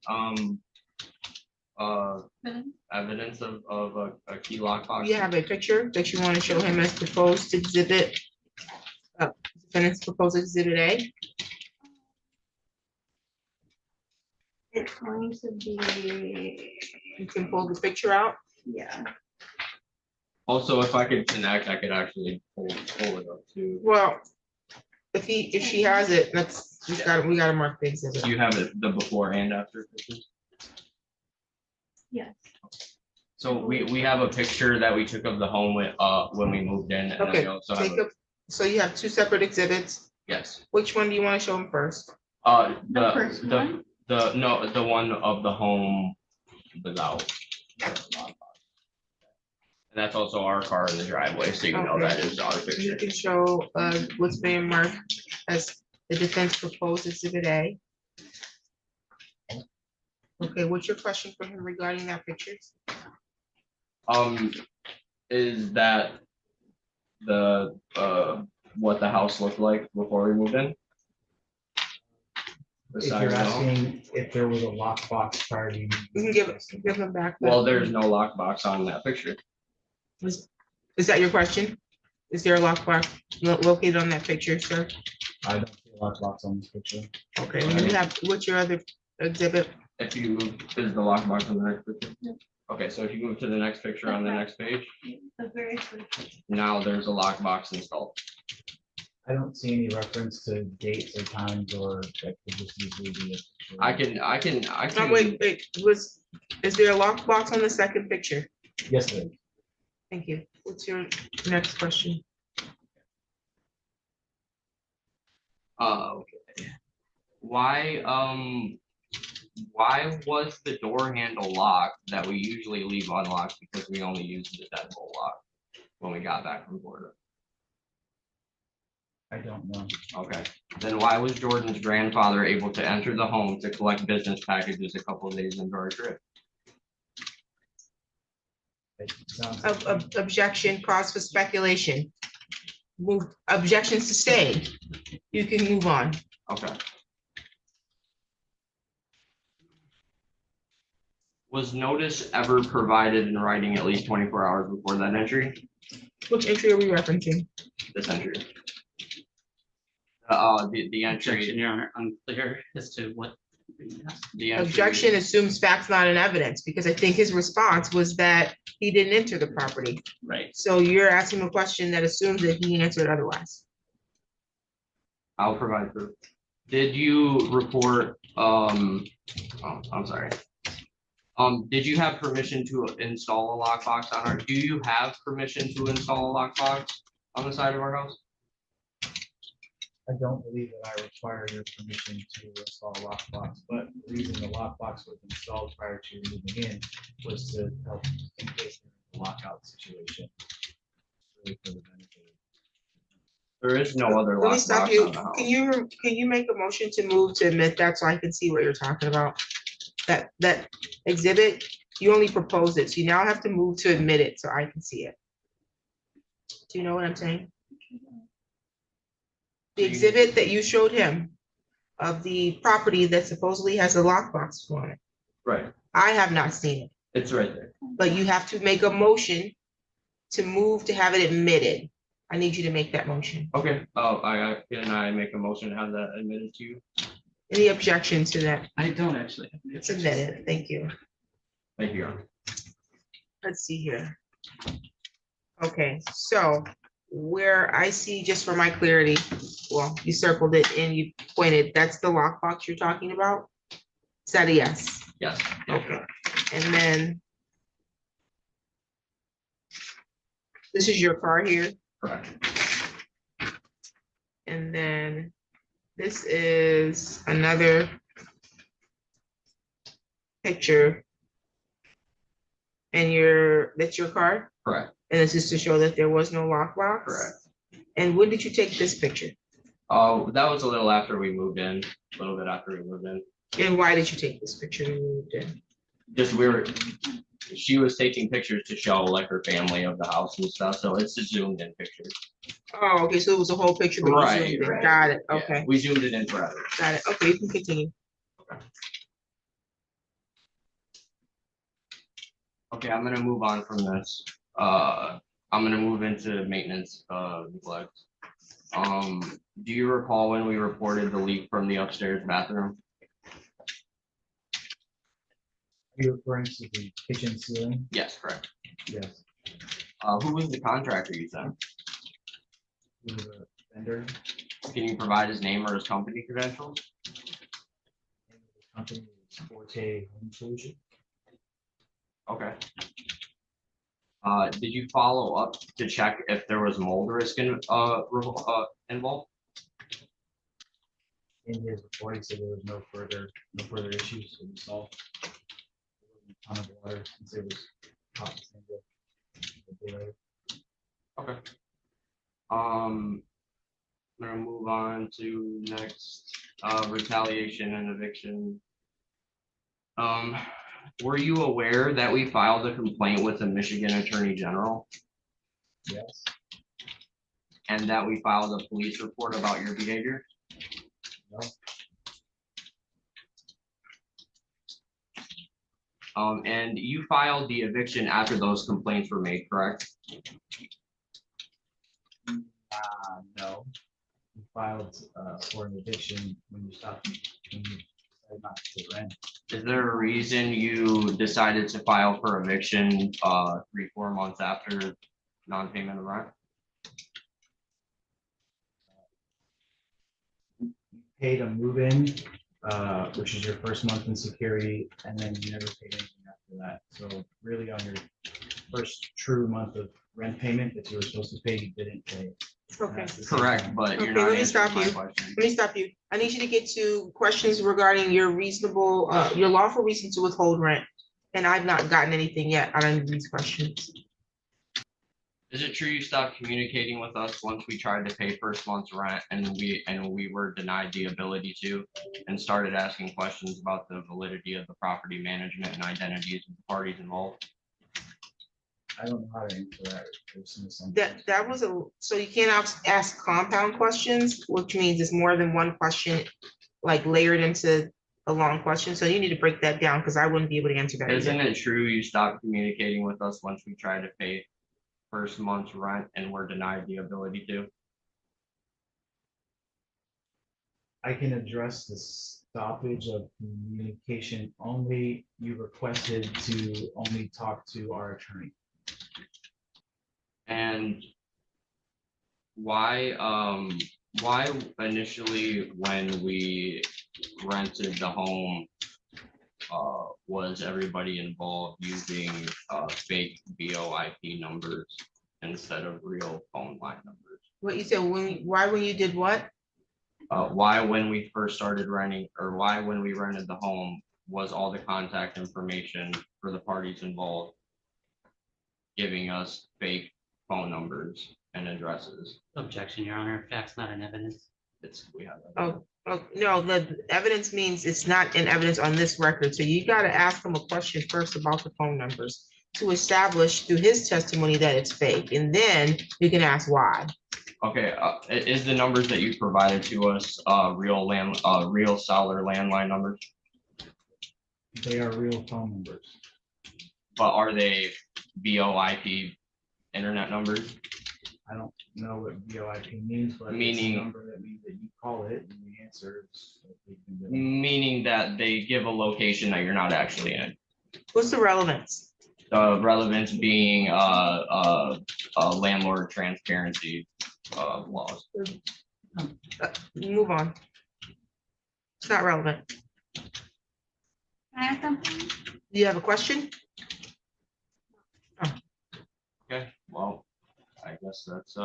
evidence of a key lockbox? You have a picture that you want to show him as proposed exhibit, defendant's proposed exhibit A? It's going to be, You can pull the picture out. yeah, Also, if I could connect, I could actually pull it up too. Well, if she has it, we gotta mark the exhibit. Do you have it the before and after pictures? yes. So we have a picture that we took of the home when we moved in. And then we Okay, also have take up, so you have two separate exhibits. yes. Which one do you want to show him first? The first one? The one of the home without. And that's also our car in the driveway, so you know that is our You picture. can show what's being marked as the defense proposed exhibit A. Okay, what's your question for him regarding that picture? Is that the what the house looked like before we moved in? The If side you're of the home? asking if there was a lockbox prior to you. You can give him back. the- Well, there's no lockbox on that picture. Is that your question? Is there a lockbox located on that picture, sir? I don't see a lockbox on this picture. Okay, and you have, what's your other exhibit? If you move, is the lockbox on the next picture? Yeah. Okay, so if you move to the next picture on the next page, The very first. now there's a lockbox installed. I don't see any reference to dates or times, or that could just easily be. I can. Oh, wait, is there a lockbox on the second picture? Yes, there is. Thank you. What's your next question? Okay. Why was the door handle locked that we usually leave unlocked because we only used the deadbolt lock when we got back from Florida? I don't know. Okay, then why was Jordan's grandfather able to enter the home to collect business packages a couple of days into our trip? It sounds. Objection, cause for speculation. Move, objections to stay. You can move on. Okay. Was notice ever provided in writing at least 24 hours before that entry? Which entry are we referencing? This entry. The Objection, entry, Your Honor, unclear as to what The entry- Objection assumes facts not in evidence, because I think his response was that he didn't enter the property. Right, So you're asking a question that assumes that he answered otherwise. I'll provide proof. Did you report, oh, I'm sorry. Did you have permission to install a lockbox on our, do you have permission to install a lockbox on the side of our house? I don't believe that I require your permission to install a lockbox, but the reason the lockbox was installed prior to moving in was to help in case there was a lockout situation. Really for the benefit of- There is no other Let me stop lockbox you. on the house. Can you make a motion to move to admit that so I can see what you're talking about? That exhibit, you only proposed it, so you now have to move to admit it so I can see it. Do you know what I'm saying? The exhibit that you showed him of the property that supposedly has a lockbox on it. Right, I have not seen it, it's right there. but you have to make a motion to move to have it admitted. I need you to make that motion. Okay, can I make a motion to have that admitted to you? Any objection to that? I don't actually. have any It's objections. admitted. Thank you. Thank you, Your Honor. Let's see here. Okay, so where I see, just for my clarity, well, you circled it and you pointed, that's the lockbox you're talking about? Is that a yes? Yes. Okay, and then this is your car here, Correct. and then this is another picture. And that's your car? Correct. And this is to show that there was no lockbox? Correct. And when did you take this picture? Oh, that was a little after we moved in, a little bit after we moved in. And why did you take this picture when you moved in? Just she was taking pictures to show like her family of the house and stuff, so it's a zoomed in picture. Oh, okay, so it was a whole picture, but you Right, zoomed in. right. Got it, Yeah, okay, we zoomed it in forever. got it. Okay, you can continue. Okay, I'm gonna move on from this. I'm gonna move into maintenance, neglect. Do you recall when we reported the leak from the upstairs bathroom? Are you referring to the kitchen ceiling? Yes, correct. Yes. Who was the contractor you sent? Who was the vendor? Can you provide his name or his company credentials? And the company is Forte Home Solution. Okay. Did you follow up to check if there was mold risk involved? In his report, he said there was no further issues to be solved. There wasn't a ton of water since it was hot. The day later. Okay. I'm gonna move on to next, retaliation and eviction. Were you aware that we filed a complaint with the Michigan Attorney General Yes, and that we filed a police report about your behavior? no, And you filed the eviction after those complaints were made, correct? no. We filed for an eviction when you stopped, when you decided not to pay rent. Is there a reason you decided to file for eviction, 3-4 months after non-payment of rent? Paid a move-in, which is your first month in security, and then you never paid anything after that. So really on your first true month of rent payment that you were supposed to pay, you didn't pay. Okay, That's the same Correct, time. but Okay, you're let not me answering stop my you. question. let me stop you. I need you to get to questions regarding your reasonable, your lawful reason to withhold rent. And I've not gotten anything yet out of these questions. Is it true you stopped communicating with us once we tried to pay first month's rent and we were denied the ability to, and started asking questions about the validity of the property management and identities of the parties involved? I don't know how to answer that. There's some assumptions. That was so you can't ask compound questions, which means it's more than one question, like layered into a long question. So you need to break that down because I wouldn't be able to answer that. Isn't either. it true you stopped communicating with us once we tried to pay first month's rent and were denied the ability to? I can address the stoppage of communication only. You requested to only talk to our attorney. And why initially when we rented the home, was everybody involved using, fake VoIP numbers instead of real phone line numbers? What you said, why when you did what? Why when we first started renting, or why when we rented the home, was all the contact information for the parties involved giving us fake phone numbers and addresses? Objection, Your Honor. Facts not in evidence. We have. Oh, no, the evidence means it's not in evidence on this record, so you gotta ask him a question first about the phone numbers to establish through his testimony that it's fake, and then you can ask why. Okay, is the numbers that you provided to us, real cellular landline numbers, They are real phone numbers. but are they VoIP internet numbers? I don't know what VoIP means, but it's a Meaning- number that means that you call it and the answer is. what we can do. Meaning that they give a location that you're not actually in. What's the relevance? The relevance being, landlord transparency, laws. Move on. It's not relevant. Can I ask something? Do you have a question? Okay, well, I guess that's.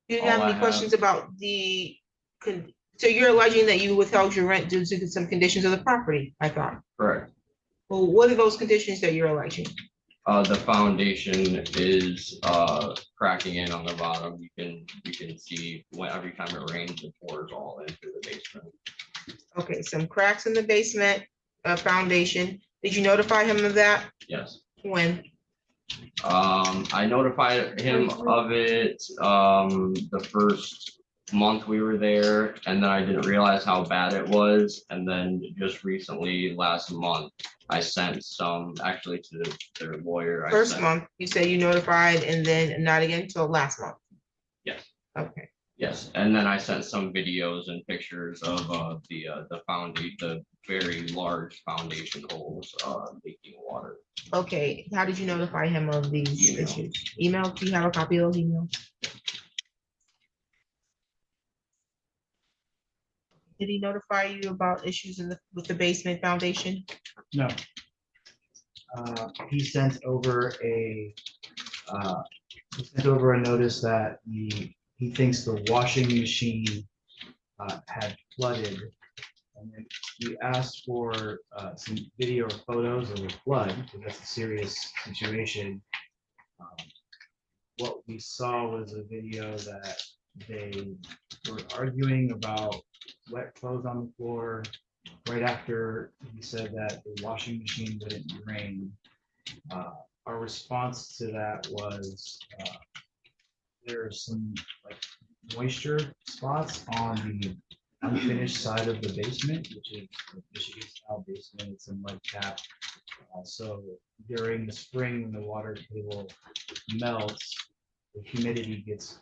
You didn't All have I any have- questions about so you're alleging that you withheld your rent due to some conditions of the property, I thought. Correct. Well, what are those conditions that you're alleging? The foundation is, cracking in on the bottom. You can see when, every time it rains, it pours all into the basement. Okay, some cracks in the basement, foundation. Did you notify him of that? Yes. When? I notified him of it, the first month we were there, and then I didn't realize how bad it was. And then just recently, last month, I sent some, actually to their lawyer. I First sent- month, you said you notified and then not again until last month. Yes. Okay, Yes, and then I sent some videos and pictures of, the foundation, the very large foundation holes, leaking water. okay. How did you notify him of these Email. issues? Email, do you have a copy of those emails? Did he notify you about issues with the basement foundation? No. He sent over a notice that he thinks the washing machine had flooded. And then we asked for some video or photos of the flood, because that's a serious situation. What we saw was a video that they were arguing about wet clothes on the floor. Right after he said that the washing machine wouldn't drain, our response to that was there are some like moisture spots on the unfinished side of the basement, which is the Michigan style basement. It's a mud cap. So during the spring, when the water table melts, the humidity gets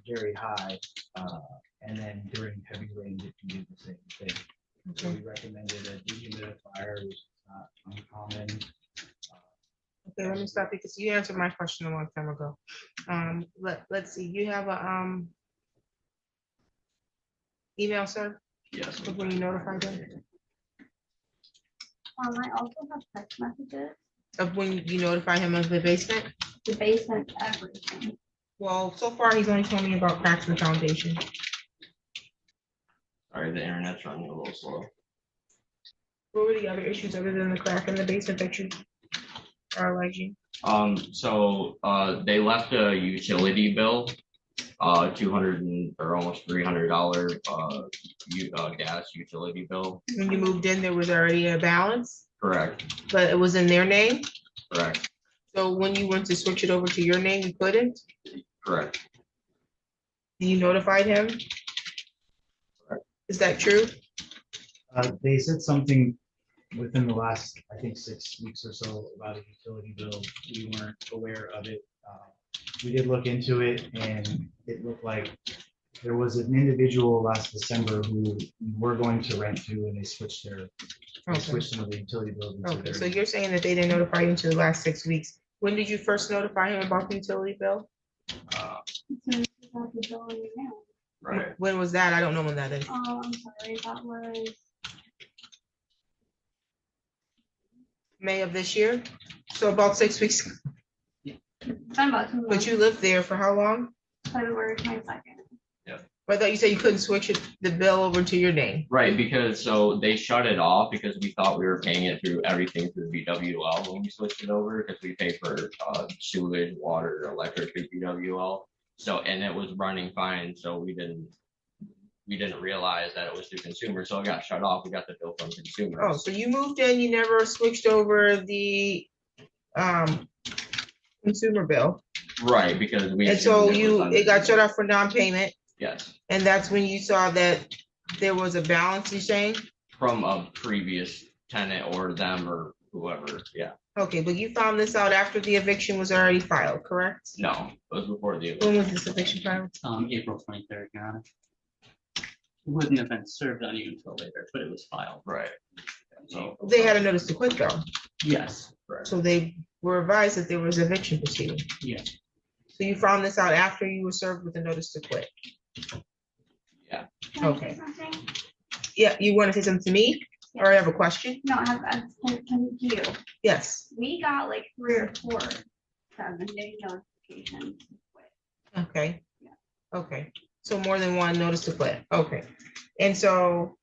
very high. And then during heavy rain, it can do the same thing. So we recommended a dehumidifier, which is not uncommon. Okay, let me stop because you answered my question a long time ago. Let's see, you have a email, sir, Yes. of when you notified them, I also have text messages, of when you notify him of the basement? the basement, everything. Well, so far, he's only told me about cracks in the foundation. Sorry, the internet's running a little slow. What were the other issues other than the crack in the basement that you are alleging? So, they left a utility bill, or almost $300, gas utility bill. When you moved in, there was already a balance, Correct, but it was in their name? correct, So when you went to switch it over to your name, you couldn't? correct. You notified him? Correct. Is that true? They said something within the last, I think, 6 weeks or so about a utility bill. We weren't aware of it. We did look into it and it looked like There was an individual last December who we were going to rent to, and they switched Okay. some of the utility bills. into Okay, their- so you're saying that they didn't notify you until the last 6 weeks. When did you first notify him about the utility bill? Uh, As soon as we got the bill in the mail. Right, When was that? I don't know when that is. Oh, I'm sorry, that was, May of this year? So about 6 weeks, it's been about 2 but months, you lived there for how long? February 22nd. I thought you said you couldn't switch the bill over to your name. right, because so they shut it off because we thought we were paying it through everything through BWL when we switched it over, because we pay for sewage, water, electric through BWL. So, and it was running fine, so we didn't realize that it was through consumer, so it got shut off. We got the bill from consumer. Oh, so you moved in, you never switched over the consumer bill. Right, because we. And so assumed it got shut off. off for non-payment, Yes, and that's when you saw that there was a balance, you're saying? from a previous tenant or them or whoever, yeah. Okay, but you found this out after the eviction was already filed, correct? No, it was before the. When was this eviction filed? April 23rd, Your Honor. It wouldn't have been served on you until later, but it was filed. Right. So. They had a notice to quit though, Yes, so they were advised that there was eviction proceeding. yes. So you found this out after you were served with a notice to quit? Yeah. Can I say Okay. something? Yeah, you want to say something to me, or I have a question? No, can you, Yes, we got like 3 or 4 7-day notifications. okay. Yeah. Okay, so more than one notice to quit, okay. And so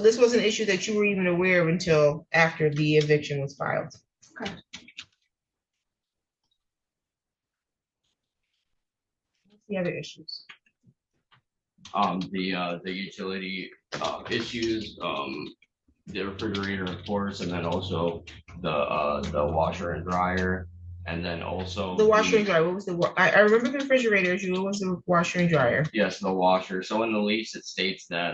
this was an issue that you were even aware of until after the eviction was filed? Okay. What's the other issues? The utility issues, the refrigerator, of course, and then also the washer and dryer, and then also. The washer and dryer, what was I remember the refrigerator issue, what was the washer and dryer? Yes, the washer. So in the lease, it states that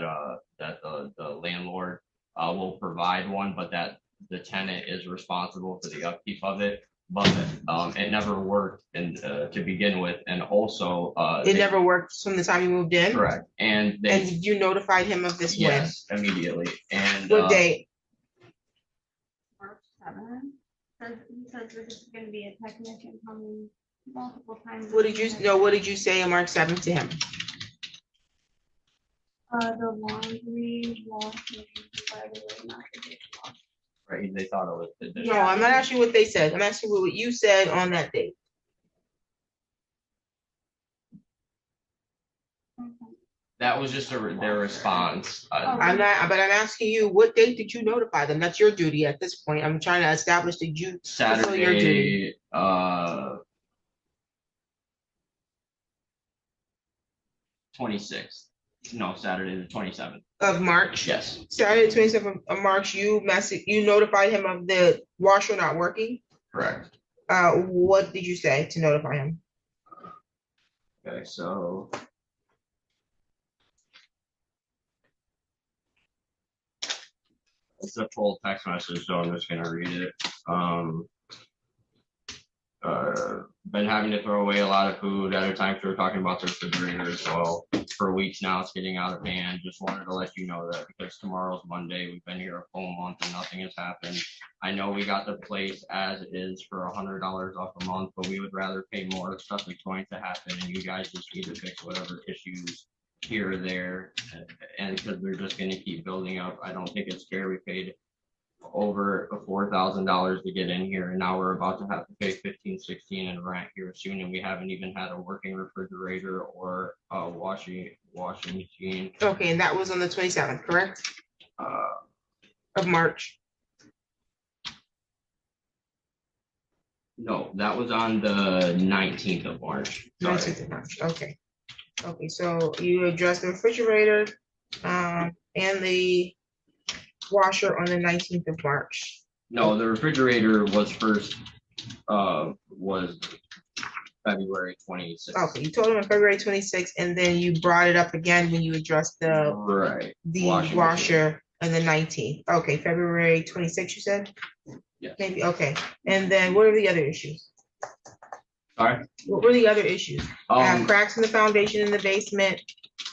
the landlord will provide one, but that the tenant is responsible for the upkeep of it. But it never worked to begin with, and also. It never worked from the time you moved in? Correct, and And they, did you notified him of this when? yes, immediately, and. What date? March 7th. He says this is gonna be a technician coming multiple times. What did you say on March 7th to him? The laundry, washing, by the way, not the dishwasher. Right, they thought it was. the No, I'm not asking what they said, I'm asking what you said on that date. That was just their response. I'm asking you, what date did you notify them? That's your duty at this point. I'm trying to establish that you fulfill your duty. Saturday, 26th. No, Saturday the 27th. Of March? Yes, Saturday, 27th of March, you notified him of the washer not working? correct. What did you say to notify him? Okay, so. It's a full text message, so I'm just gonna read it. Been having to throw away a lot of food. Other times we were talking about the refrigerator as well. For weeks now, it's getting out of hand. Just wanted to let you know that because tomorrow's Monday. We've been here a full month and nothing has happened. I know we got the place as is for $100 off a month, but we would rather pay more if stuff is going to happen, and you guys just need to fix whatever issues here or there, and because they're just gonna keep building up. I don't think it's fair. We paid over $4,000 to get in here, and now we're about to have to pay 15, 16 in rent here soon, and we haven't even had a working refrigerator or a washing machine. Okay, and that was on the 27th, correct? Of March? No, that was on the 19th of March. Sorry. 19th of March, okay. Okay, so you addressed the refrigerator, and the washer on the 19th of March. No, the refrigerator was first, was February 26th. Okay, you told him on February 26th, and then you brought it up again when you addressed Right. the Washing washer on the 19th. Okay, February 26th, you said? Yes. Maybe, okay. And then what are the other issues? Sorry. What were the other issues? Cracks in the foundation in the basement,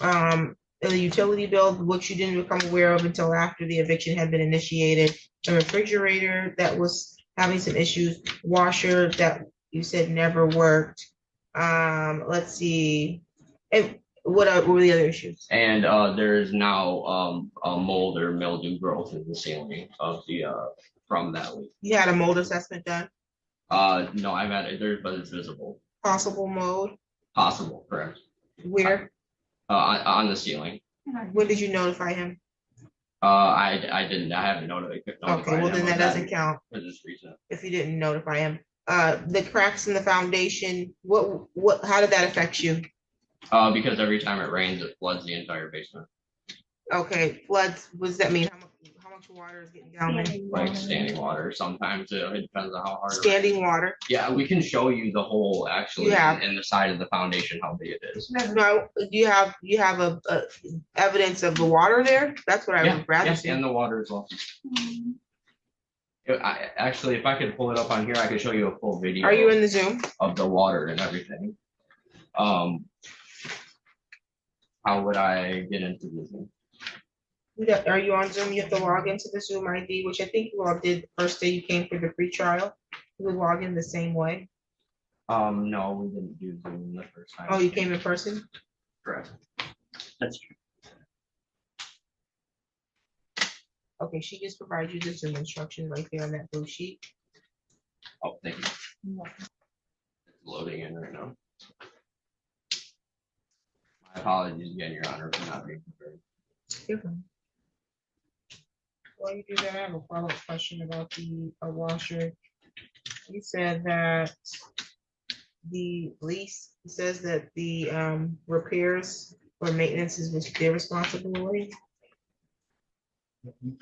The utility bill, which you didn't become aware of until after the eviction had been initiated, a refrigerator that was having some issues, washer that you said never worked. Let's see, and what were the other issues? And there is now a mold or mildew growth in the ceiling of the from that leak. You had a mold assessment done, No, I've had it there, but it's visible. possible mold, Possible, correct. where, On the ceiling. when did you notify him? I didn't, I haven't notified. Okay, well, then that doesn't count For this reason. if you didn't notify him. The cracks in the foundation, how did that affect you? Because every time it rains, it floods the entire basement, Okay, floods, what does that mean? How much water is getting down there? like standing water. Sometimes it depends on how hard. Standing water? Yeah, we can show you the whole actually Yeah. in the side of the foundation, how big it is. No, you have a evidence of the water there? That's what I Yeah, would rather yes, see. and the water as well. Actually, if I could pull it up on here, I could show you a full video. Are you in the Zoom? Of the water and everything. How would I get into this? Yeah, are you on Zoom? You have to log into the Zoom ID, which I think you all did the first day you came for the free trial. You would log in the same way. No, we didn't do Zoom the first time. Oh, you came in person? Correct. That's true. Okay, she just provided you the Zoom instructions right there on that blue sheet. Oh, thank you. It's loading in right now. My apologies again, Your Honor, for not being prepared. You're fine. While you do that, I have a follow-up question about the washer. You said that the lease says that the repairs or maintenance is their responsibility.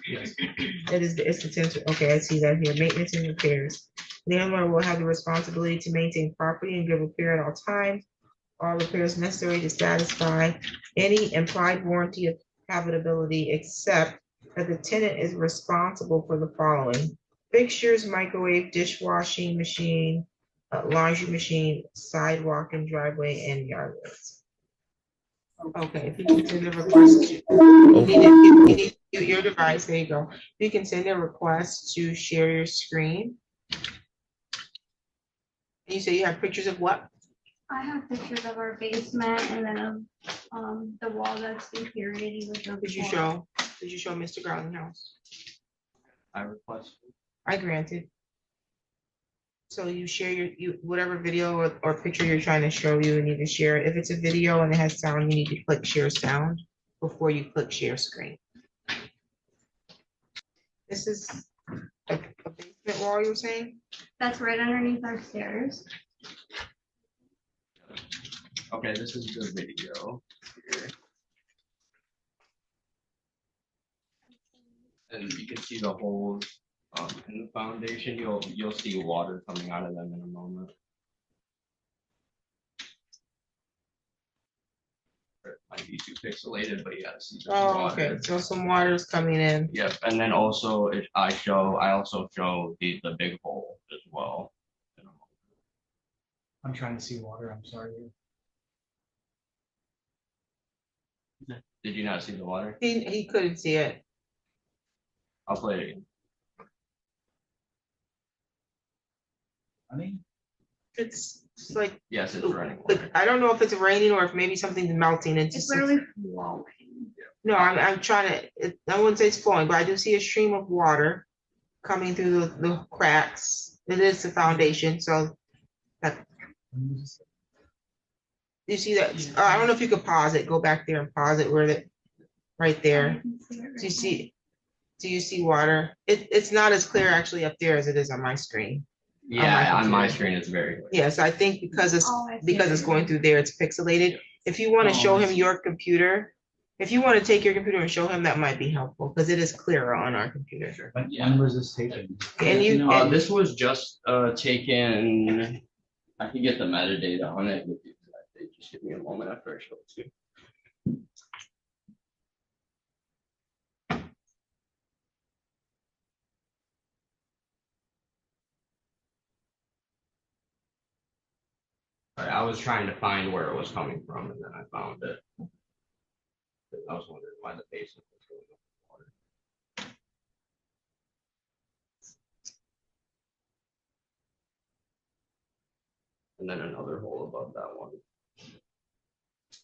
Yes. It's the tenant, okay, I see that here, maintenance and repairs. The landlord will have the responsibility to maintain property and give repair at all times. All repairs necessary to satisfy any implied warranty of habitability, except that the tenant is responsible for the following: fixtures, microwave, dishwashing machine, laundry machine, sidewalk and driveway, and yard waste. Okay, if you can send a request, you need your device, there you go. You can send a request to share your screen. You say you have pictures of what? I have pictures of our basement and then of, the wall that's deteriorating with the. Did you show Mr. Garland house? I request. I granted. So you share your whatever video or picture you're trying to show, you need to share it. If it's a video and it has sound, you need to click share sound before you click share screen. This is a basement wall, you were saying? That's right underneath our stairs. Okay, this is the video here. And you can see the holes in the foundation. You'll see water coming out of them in a moment. It might be too pixelated, but yeah, see there's Oh, water. okay, so some water is coming in. Yep, and then also I also show the big hole as well. I'm trying to see water, I'm sorry. Did you not see the water? He couldn't see it. I'll play it again. I mean, It's like, Yes, it's running. I don't know if it's raining or if maybe something's melting. It's It's just, literally flowing. no, I'm trying to, I wouldn't say it's flowing, but I do see a stream of water coming through the cracks. It is the foundation, so you see that? I don't know if you could pause it, go back there and pause it where the, right there. Do you see water? It's not as clear actually up there as it is on my screen. Yeah, on my screen it's very clear. Yes, I think because Oh, I see. it's going through there, it's pixelated. If you want to Oh, show I him see. your computer, if you want to take your computer and show him, that might be helpful because it is clearer on our computer. when was this taken? And you, No, and This was just taken, I can get the metadata on it with the exact date. Just give me a moment after I show it to you. All right, I was trying to find where it was coming from and then I found it. I was wondering why the basement was going up with water. And then another hole above that one.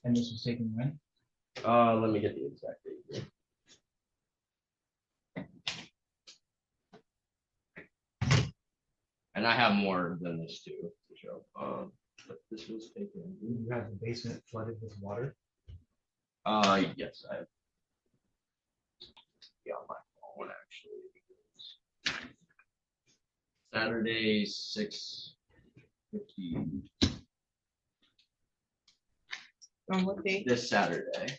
And this was taken when? Let me get the exact date here. And I have more than this too to show. But this was taken. You have the basement flooded with water? Yes, I have. Yeah, on my phone actually. Saturday, 6:50. On what date? This Saturday.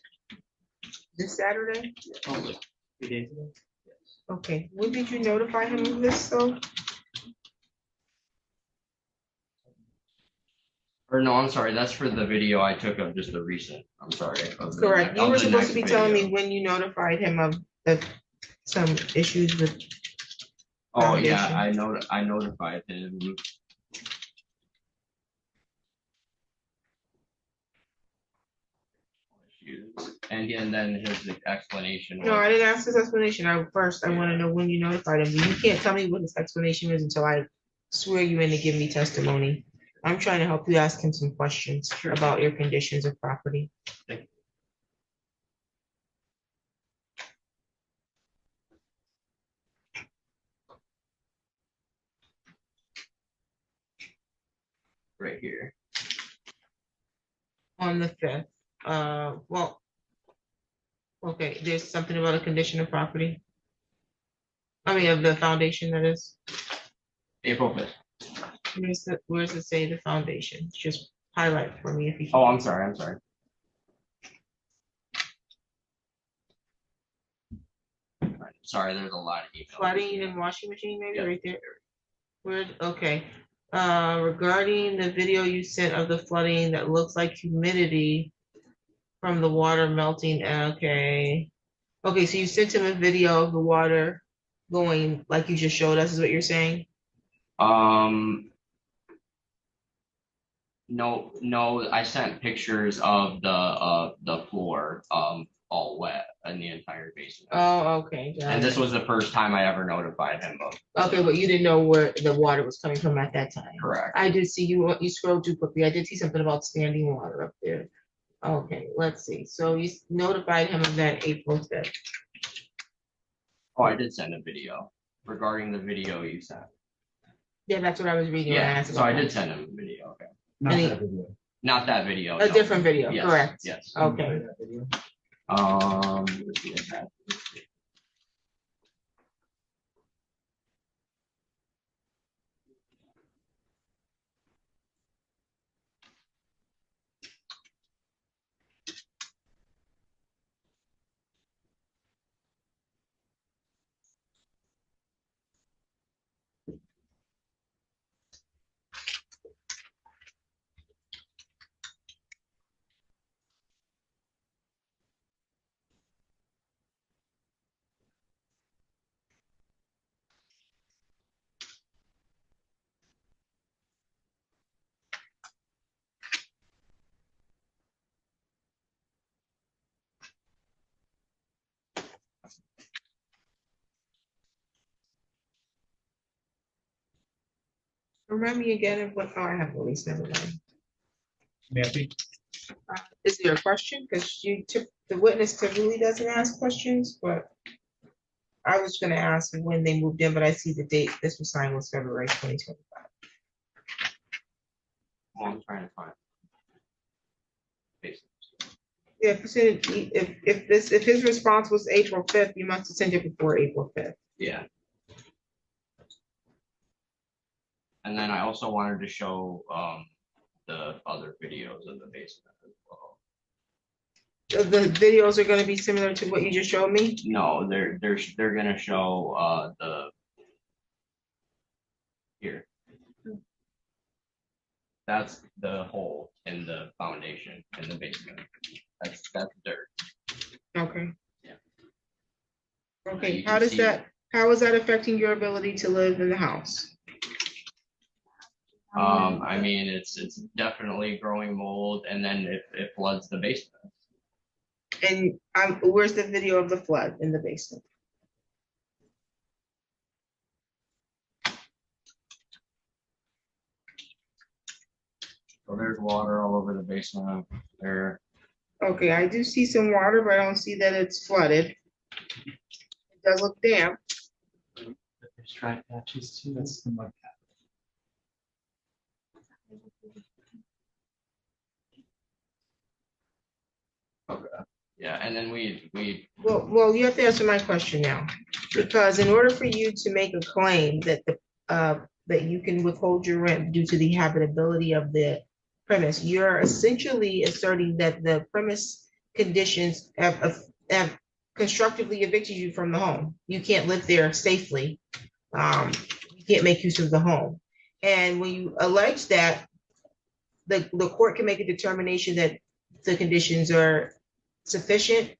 This Saturday? Oh, like 3 days ago. Yes. Okay, when did you notify him of this though? Or no, I'm sorry, that's for the video I took of just the recent, I'm sorry. of the Correct, you of were the supposed to next be telling me video. when you notified him of the, some issues with, Oh, yeah, foundation. I notified him. And then his explanation no, I was, didn't ask his explanation. I wanna know when you notified him. You can't tell me what his explanation is until I swear you in to give me testimony. I'm trying to help you ask him some questions about your conditions of property. right here. On the fifth, well, okay, there's something about a condition of property. I mean, of the foundation, that is. April 5th. Where does it say the foundation? Just highlight for me if you. Oh, I'm sorry, I'm sorry. Sorry, there's a lot of emails. Flooding and washing machine, maybe Yeah. right there. Where, okay, regarding the video you sent of the flooding that looks like humidity from the water melting, okay. Okay, so you sent him a video of the water going like you just showed us, is what you're saying? No, I sent pictures of the floor, all wet in the entire basement. Oh, okay. got And this it. was the first time I ever notified him of. Okay, but you didn't know where the water was coming from at that time. Correct. I did see you scrolled too quickly. I did see something about standing water up there. Okay, let's see. So you notified him of that April 5th. Oh, I did send a video regarding the video you sent. Yeah, that's what I was reading. when I Yeah, asked so I about did that. send him a video, okay. Not Any- that video. Not that video. A no. different video, Yes, correct? Yes. Okay. That video? Let's see, attachment. Remind me again of what, oh, I have released, never mind. Matthew? Is there a question? Because you took, the witness typically doesn't ask questions, but I was gonna ask when they moved in, but I see the date this was signed was February 2025. Well, I'm trying to find. Basement. Yeah, if you said, if his response was April 5th, you must have sent it before April 5th. Yeah. And then I also wanted to show, the other videos of the basement as well. The videos are gonna be similar to what you just showed me? No, they're gonna show, here. That's the hole in the foundation in the basement. That's dirt. Okay. Yeah. Okay, You how can does see- that, how is that affecting your ability to live in the house? I mean, it's definitely growing mold and then it floods the basement. And where's the video of the flood in the basement? So there's water all over the basement there. Okay, I do see some water, but I don't see that it's flooded. It does look damp. There's dry patches too. That's the mud cap. Yeah, and then we Well, you have to answer my question now, because in order for you to make a claim that that you can withhold your rent due to the habitability of the premise, you're essentially asserting that the premise conditions have constructively evicted you from the home. You can't live there safely. You can't make use of the home. And when you allege that, the court can make a determination that the conditions are sufficient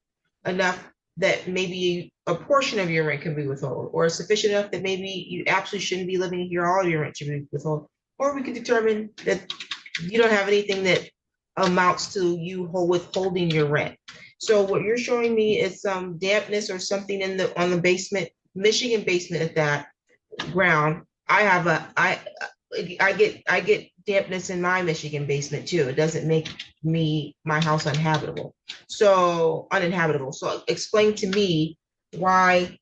enough that maybe a portion of your rent can be withheld, or sufficient enough that maybe you absolutely shouldn't be living here, all your rent should be withheld. Or we could determine that you don't have anything that amounts to you withholding your rent. So what you're showing me is some dampness or something on the basement, Michigan basement at that ground. I get dampness in my Michigan basement too. It doesn't make my house uninhabitable. So explain to me why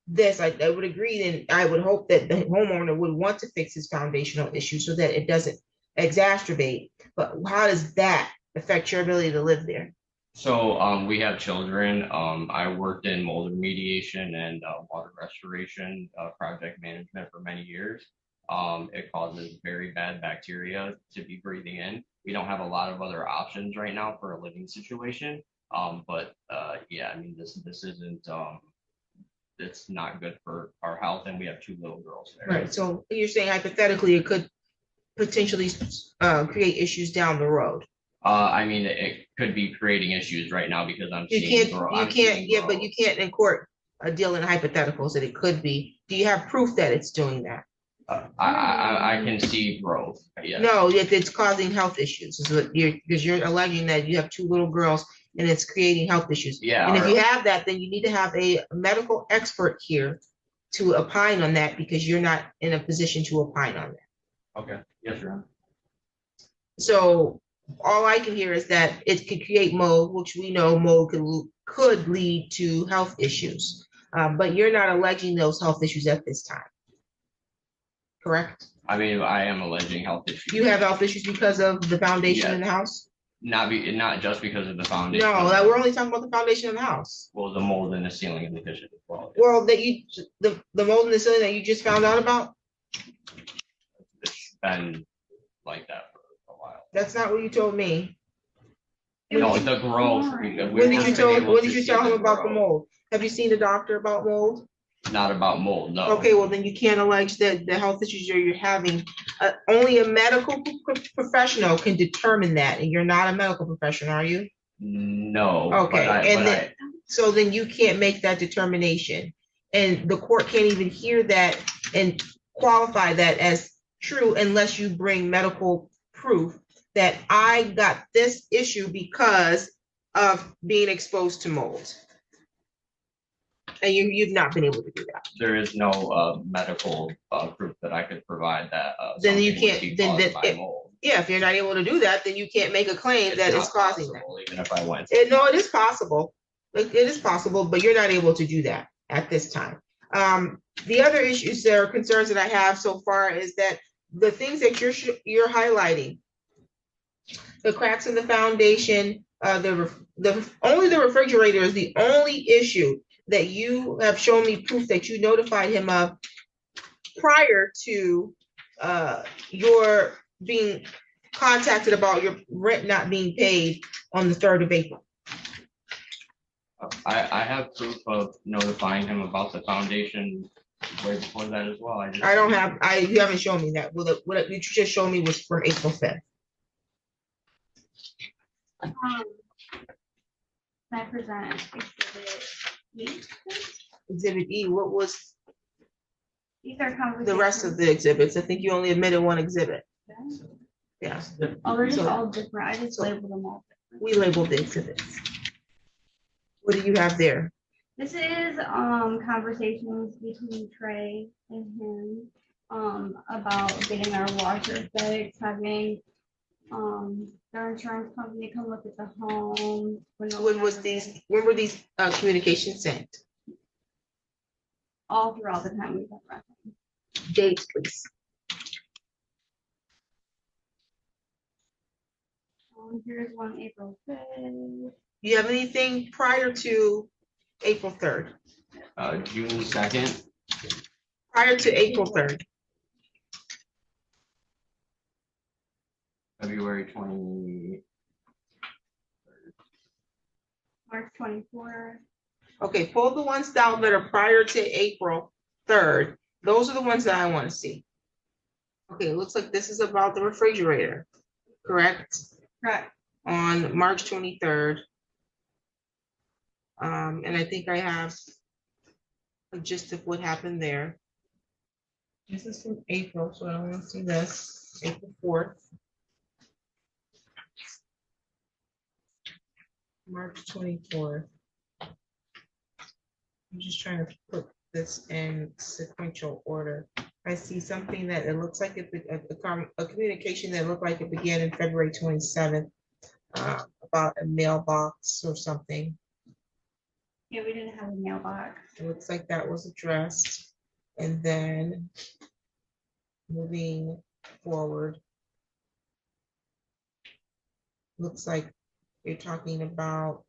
this, I would agree, and I would hope that the homeowner would want to fix his foundational issue so that it doesn't exacerbate. But how does that affect your ability to live there? So we have children. I worked in mold remediation and water restoration project management for many years. It causes very bad bacteria to be breathing in. We don't have a lot of other options right now for a living situation. But yeah, I mean, this isn't, it's not good for our health, and we have 2 little girls there. Right, so you're saying hypothetically, it could potentially create issues down the road. I mean, it could be creating issues right now because I'm seeing But you can't in court deal in hypotheticals that it could be. Do you have proof that it's doing that? I can see growth. Yeah. No, it's causing health issues, is what because you're alleging that you have 2 little girls and it's creating health issues. Yeah. And if you have that, then you need to have a medical expert here to opine on that, because you're not in a position to opine on that. Okay. Yes, Your Honor. So all I can hear is that it could create mold, which we know mold could lead to health issues. But you're not alleging those health issues at this time. Correct? I mean, I am alleging health issues. You have health issues because of the foundation in the house? Not just because of the foundation. No, we're only talking about the foundation of the house. Well, the mold in the ceiling in the kitchen as well. Well, the mold in the ceiling that you just found out about? It's been like that for a while. That's not what you told me. No, the growth. When did you tell him about the mold? Have you seen a doctor about mold? Not about mold, no. Okay, well, then you can't allege that the health issues you're having. Only a medical professional can determine that, and you're not a medical professional, are you? No. Okay, so then you can't make that determination. And the court can't even hear that and qualify that as true unless you bring medical proof that I got this issue because of being exposed to mold. And you've not been able to do that. There is no medical proof that I could provide that. Then you something would can't, be caused by mold. Yeah, if you're not able to do that, then you can't make a claim that it's causing that. Even if I went. No, it is possible. It is possible, but you're not able to do that at this time. The other issues or concerns that I have so far is that the things that you're highlighting, the cracks in the foundation, only the refrigerator is the only issue that you have shown me proof that you notified him of prior to your being contacted about your rent not being paid on the 3rd of April. I have proof of notifying him about the foundation way before that as well. You haven't shown me that. What you just showed me was from April 5th. Can I present exhibit E? Exhibit E, what was These are conversations. the rest of the exhibits? I think you only admitted one exhibit. Yeah, Oh, they're just all different. I just labeled them all different. we labeled the exhibits. What do you have there? This is, conversations between Trey and him, about getting our washer fixed, having, their insurance company come look at the home. When were these communications sent? All throughout the time we've been renting. Dates, please. Here's one April 5th. You have anything prior to April 3rd? June 2nd, Prior to April 3rd? February 20. March 24th. Okay, pull the ones down that are prior to April 3rd. Those are the ones that I want to see. Okay, it looks like this is about the refrigerator, correct? Correct. On March 23rd. And I think I have a gist of what happened there. This is from April, so I don't want to see this, April 4th. March 24th. I'm just trying to put this in sequential order. I see something that it looks like a communication that looked like it began in February 27th, about a mailbox or something. Yeah, we didn't have a mailbox. It looks like that was addressed. And then moving forward, looks like you're talking about,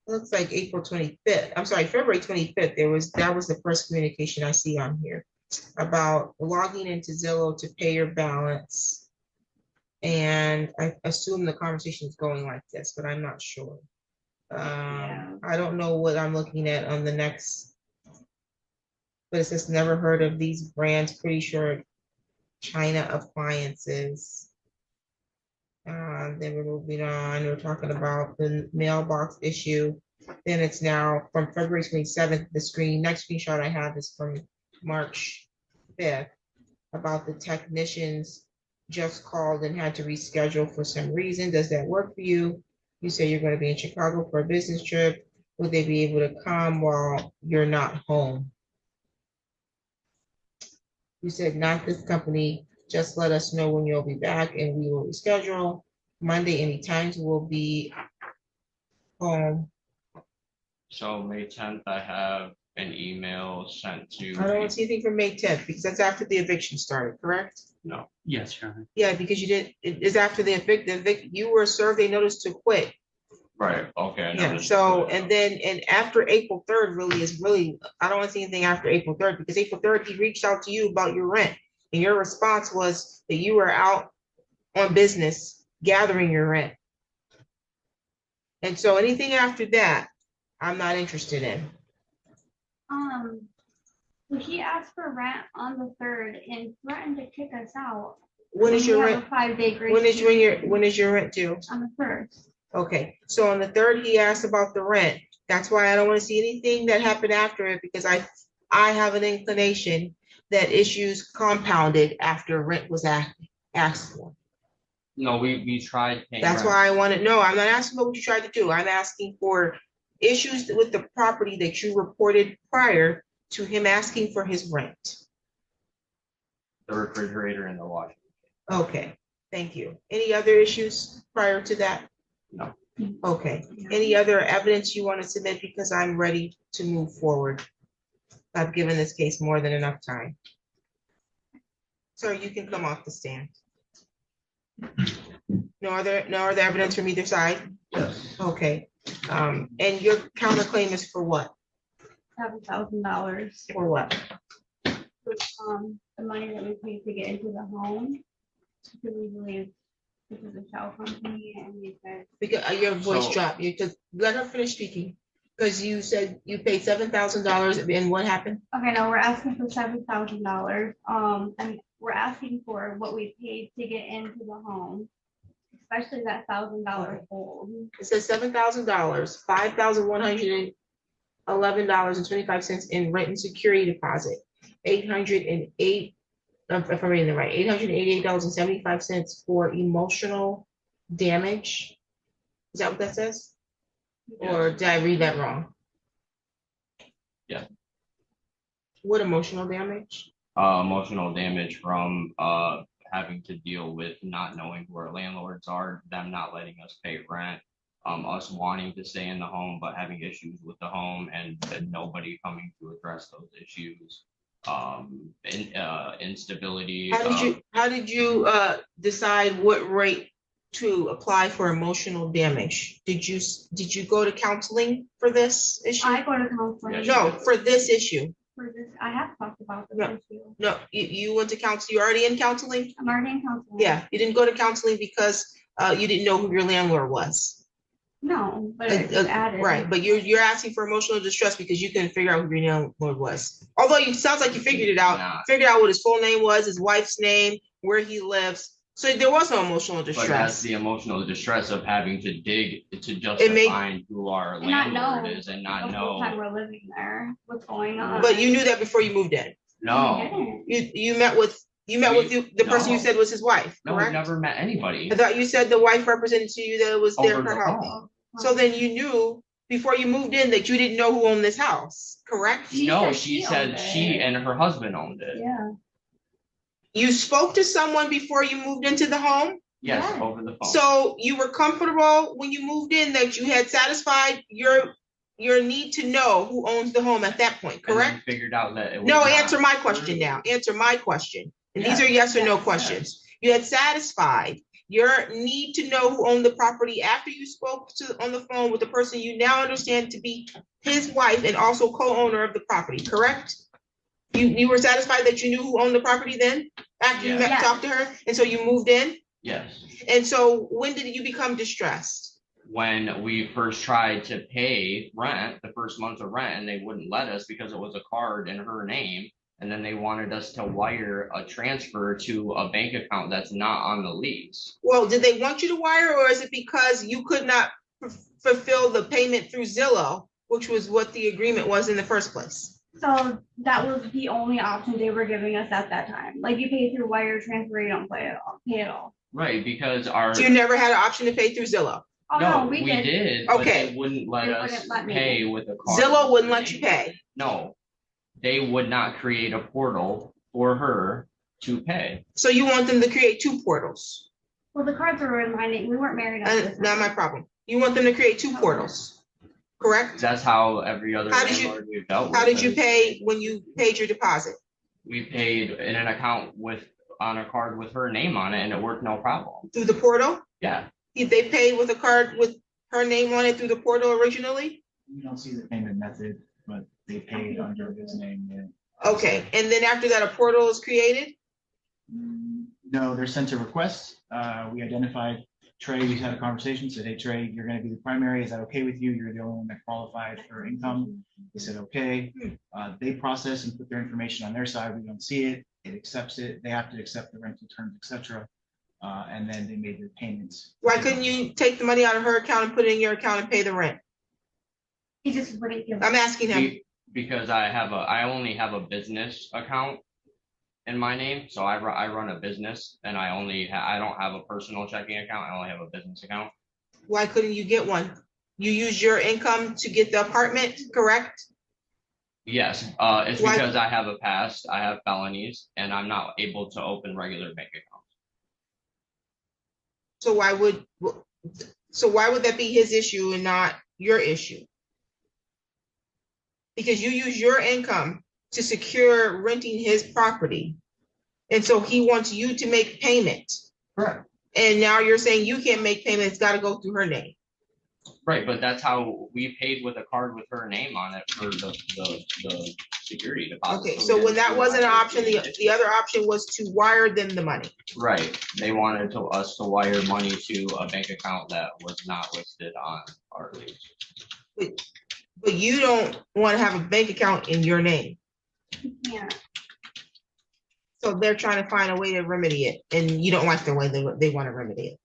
looks like April 25th. I'm sorry, February 25th. That was the first communication I see on here about logging into Zillow to pay your balance. And I assume the conversation is going like this, but I'm not sure. I don't know what I'm looking at on the next, but it says never heard of these brands, pretty sure China appliances. Then we're moving on, we're talking about the mailbox issue. Then it's now from February 27th, next screenshot I have is from March 5th about the technicians just called and had to reschedule for some reason. Does that work for you? You say you're going to be in Chicago for a business trip. Would they be able to come while you're not home? You said not this company, just let us know when you'll be back and we will reschedule. Monday, any times will be home. So May 10th, I have an email sent to. I don't want to see anything from May 10th because that's after the eviction started, correct? No, Yes, Your Honor. Yeah, because you did, it is after the you were served a notice to quit. right, okay. I Yeah, noticed so, that. and then, and after April 3rd I don't want to see anything after April 3rd, because April 3rd, he reached out to you about your rent. And your response was that you were out on business gathering your rent. And so anything after that, I'm not interested in. So he asked for rent on the 3rd and threatened to kick us out. When is your We have rent? a 5-day grace. When is period your rent due? On the 1st. Okay, so on the 3rd, he asked about the rent. That's why I don't want to see anything that happened after it, because I have an inclination that issues compounded after rent was asked for. No, we tried. paying That's rent. why I want to know. I'm not asking what you tried to do. I'm asking for issues with the property that you reported prior to him asking for his rent. The refrigerator and the washer. Okay, thank you. Any other issues prior to that? No. Okay, any other evidence you want to submit, because I'm ready to move forward. I've given this case more than enough time. Sir, you can come off the stand. No other evidence from either side? Yes. Okay, and your counterclaim is for what? $7,000. For what? The money that we paid to get into the home. Because we believe this is a shell company and we said. Because your voice So- dropped. You just let her finish speaking. Because you said you paid $7,000 and what happened? Okay, no, we're asking for $7,000. And we're asking for what we paid to get into the home, especially that $1,000 hold. It says $7,000, $5,111.25 in rent and security deposit, $808, if I'm reading it right, $888.75 for emotional damage. Is that what that says? Or did I read that wrong? Yeah. What emotional damage? Emotional damage from having to deal with not knowing who our landlords are, them not letting us pay rent, us wanting to stay in the home but having issues with the home and nobody coming to address those issues. Instability. How did you decide what rate to apply for emotional damage? Did you go to counseling for this issue? I go to counseling. Yeah, No, for this issue. For this, I have talked about this No. issue. No, you went to counsel, you already in counseling? I'm already in counseling. Yeah, you didn't go to counseling because you didn't know who your landlord was. No, but it's added. Right, but you're asking for emotional distress because you couldn't figure out who your landlord was. Although you, sounds like you figured it out, Nah. figured out what his full name was, his wife's name, where he lives. So there was no emotional But that's distress. the emotional distress of having to dig to just It may- find who our And not landlord know is and not The whole time know. we're living there, what's going on. But you knew that before you moved in. No, You met with the person you No. said was his wife, no, we've correct? never met anybody I thought you said the wife represented to you that it was there over for the help. phone. So then you knew before you moved in that you didn't know who owned this house, correct? She No, said she she said owned she it. and her husband owned it. Yeah. You spoke to someone before you moved into the home? Yes, Yeah. over the phone. So you were comfortable when you moved in that you had satisfied your need to know who owns the home at that point, And then correct? figured out that it was No, not answer my question now. Answer my question. And these are yes or no Yes. questions. You had satisfied your need to know who owned the property after you spoke on the phone with the person you now understand to be his wife and also co-owner of the property, correct? You were satisfied that you knew who owned the property then, after you Yeah. met, Yes. talked to her, and so you moved in? Yes, And so when did you become distressed? when we first tried to pay rent, the first month of rent, and they wouldn't let us because it was a card in her name. And then they wanted us to wire a transfer to a bank account that's not on the lease. Well, did they want you to wire, or is it because you could not fulfill the payment through Zillow, which was what the agreement was in the first place? So that was the only option they were giving us at that time. Like you pay through wire transfer, you don't pay it all. Right, because our, So you never had an option to pay through Zillow? Oh, no, no, we we did. did, but Okay. they wouldn't let They us wouldn't let me. pay with a card. Zillow wouldn't let you pay. No, they would not create a portal for her to pay. So you want them to create two portals? Well, the cards were in my name. We weren't married at this Not my time. problem. You want them to create two portals, correct? That's how every other How did you- landlord we've dealt with. How did you has. pay when you paid your deposit? We paid in an account on a card with her name on it and it worked no problem. Through the portal? Yeah, Did they pay with a card with her name on it through the portal originally? You don't see the payment method, but they paid under his name. Yeah. Okay, and then after that, a portal is created? No, they're sent a request. We identified Trey, we had a conversation, said, hey, Trey, you're gonna be the primary. Is that okay with you? You're the only one that qualified for income. They said, okay. They process and put their information on their side. We don't see it. It accepts it. They have to accept the rental terms, et cetera. And then they made their payments. Why couldn't you take the money out of her account and put it in your account and pay the rent? He just wouldn't give. I'm asking him. because I only have a business account in my name, so I run a business and I don't have a personal checking account. I only have a business account. Why couldn't you get one? You use your income to get the apartment, correct? Yes, it's Why- because I have a past, I have felonies, and I'm not able to open regular bank accounts. So why would that be his issue and not your issue? Because you use your income to secure renting his property. And so he wants you to make payment. Correct. And now you're saying you can't make payment, it's gotta go through her name. Right, but that's how we paid with a card with her name on it for the security deposit. Okay, we so when didn't that do wasn't an that. option, the other option was to wire them the money. Right, they wanted us to wire money to a bank account that was not listed on our lease. But you don't want to have a bank account in your name. Yeah. So they're trying to find a way to remedy it, and you don't like the way they want to remedy it.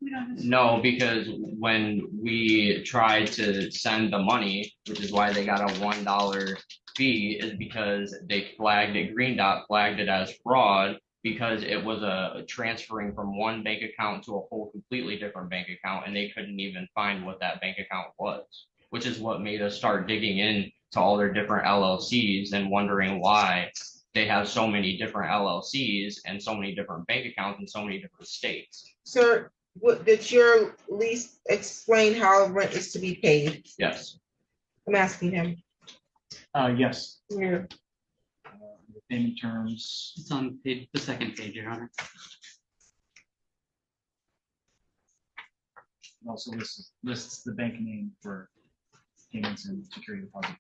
We don't just- No, because when we tried to send the money, which is why they got a $1 fee, is because they flagged it, Green Dot flagged it as fraud because it was a transferring from one bank account to a whole completely different bank account, and they couldn't even find what that bank account was, which is what made us start digging in to all their different LLCs and wondering why they have so many different LLCs and so many different bank accounts in so many different states. Sir, what, did your lease explain how rent is to be paid? Yes, I'm asking him. Yes. Where? The payment terms, It's on page, the second page, Your Honor. also lists the bank name for payments and security deposit.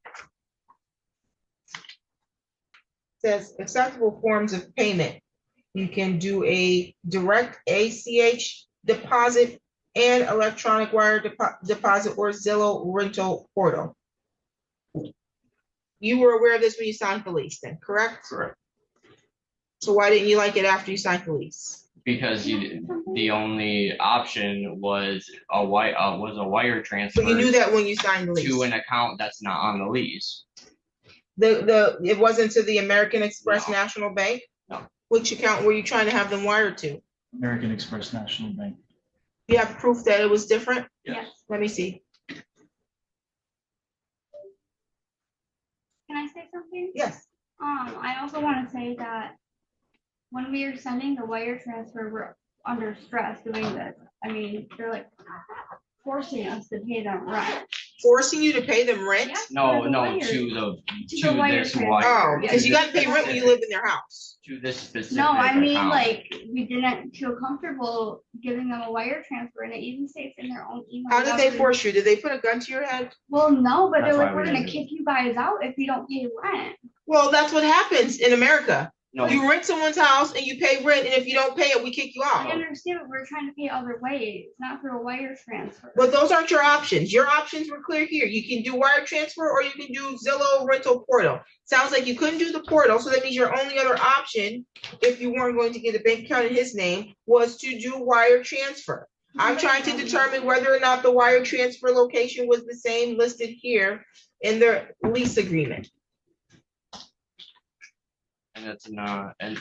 Says acceptable forms of payment. You can do a direct ACH deposit and electronic wire deposit or Zillow rental portal. You were aware of this when you signed the lease then, correct? correct. So why didn't you like it after you signed the lease? Because the only option was a wire transfer But you knew that when you signed the to lease. an account that's not on the lease. It wasn't to the American Express No. National Bank? No. Which account were you trying to have them wired to? American Express National Bank. You have proof that it was different? Yes. Let me see. Can I say something? Yes. I also want to say that when we are sending the wire transfer, we're under stress doing this. I mean, they're like forcing us to pay them rent. Forcing you to pay them rent? Yes, No, for the no, wire- to the wire this transfer. wire. Oh, because you gotta pay rent when you live in their house. To this specific. No, I mean, account. like, we didn't feel comfortable giving them a wire transfer, and it even states in their own email. How did they that we- force you? Did they put a gun to your head? Well, no, but That's they're like, why we're we gonna didn't do kick you guys out if you don't pay rent. Well, that's what happens in America. No, You rent someone's house and you pay rent, and if you don't pay it, we kick you I out. understand, but we're trying to pay other ways, not through a wire transfer. But those aren't your options. Your options were clear here. You can do wire transfer or you can do Zillow rental portal. Sounds like you couldn't do the portal, so that means your only other option, if you weren't going to get a bank account in his name, was to do wire transfer. I'm trying to determine whether or not the wire transfer location was the same listed here in their lease agreement. and it's not, and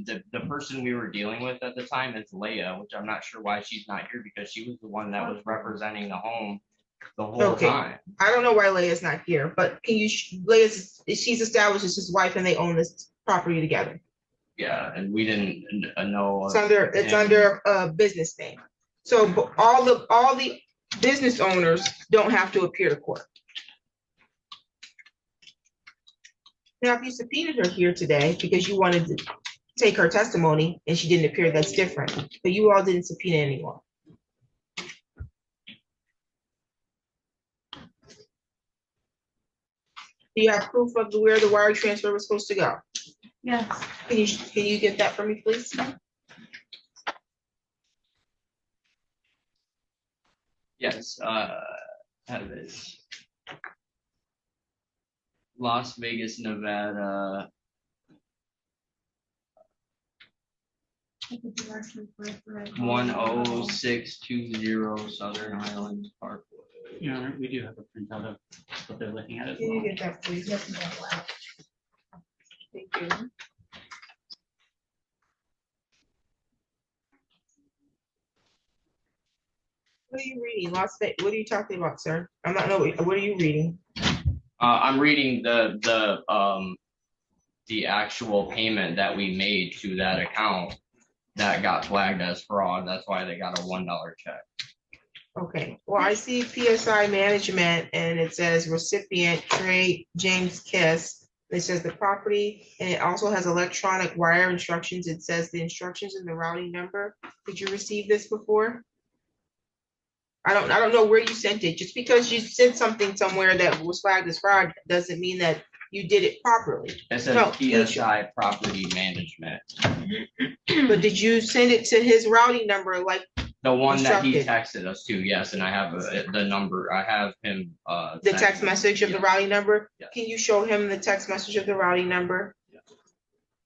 the person we were dealing with at the time is Leah, which I'm not sure why she's not here, because she was the one that was representing the home the whole Okay. time. I don't know why Leia's not here, but can you, she's established as his wife and they own this property together. Yeah, and we didn't know. It's under a business name. So but all the business owners don't have to appear to court. Now, if you subpoenaed her here today because you wanted to take her testimony and she didn't appear, that's different. But you all didn't subpoena anyone. Do you have proof of where the wire transfer was supposed to go? Yes. Can you get that for me, please? Yes, have this. Las Vegas, Nevada, 10620 Southern Highlands Parkway. Your Honor, we do have a printout of what they're looking at as Can you well. get that, please? Thank you. What are you reading? Las Vegas, what are you talking about, sir? I'm not know, what are you reading? I'm reading the actual payment that we made to that account that got flagged as fraud. That's why they got a $1 check. Okay, well, I see PSI management and it says recipient Trey James Kiss. It says the property, and it also has electronic wire instructions. It says the instructions and the routing number. Did you receive this before? I don't know where you sent it. Just because you sent something somewhere that was flagged as fraud doesn't mean that you did it properly. It says No, PSI Property Management. But did you send it to his routing number like? The one that he Instructed. texted us to, yes, and I have the number, I have him. The text message of the Yes. routing number? Yes. Can you show him the text message of the routing number? Yes.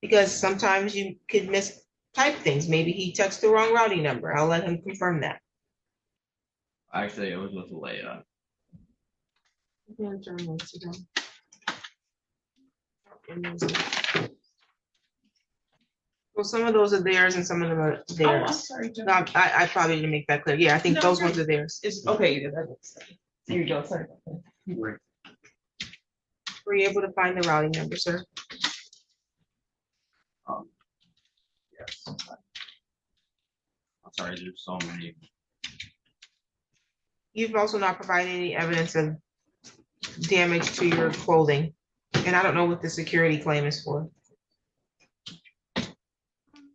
Because sometimes you could mistype things. Maybe he texted the wrong routing number. I'll let him confirm that. Actually, it was with Leah. Well, some of those are theirs and some of them are Oh, I'm theirs. sorry, Joe. No, I probably didn't make that clear. Yeah, I think No, those great. ones are theirs. It's, okay, you did that. There you go, sorry. about that. Right. Were you able to find the routing number, sir? Yes. I'm sorry, there's so many. You've also not provided any evidence of damage to your clothing. And I don't know what the security claim is for.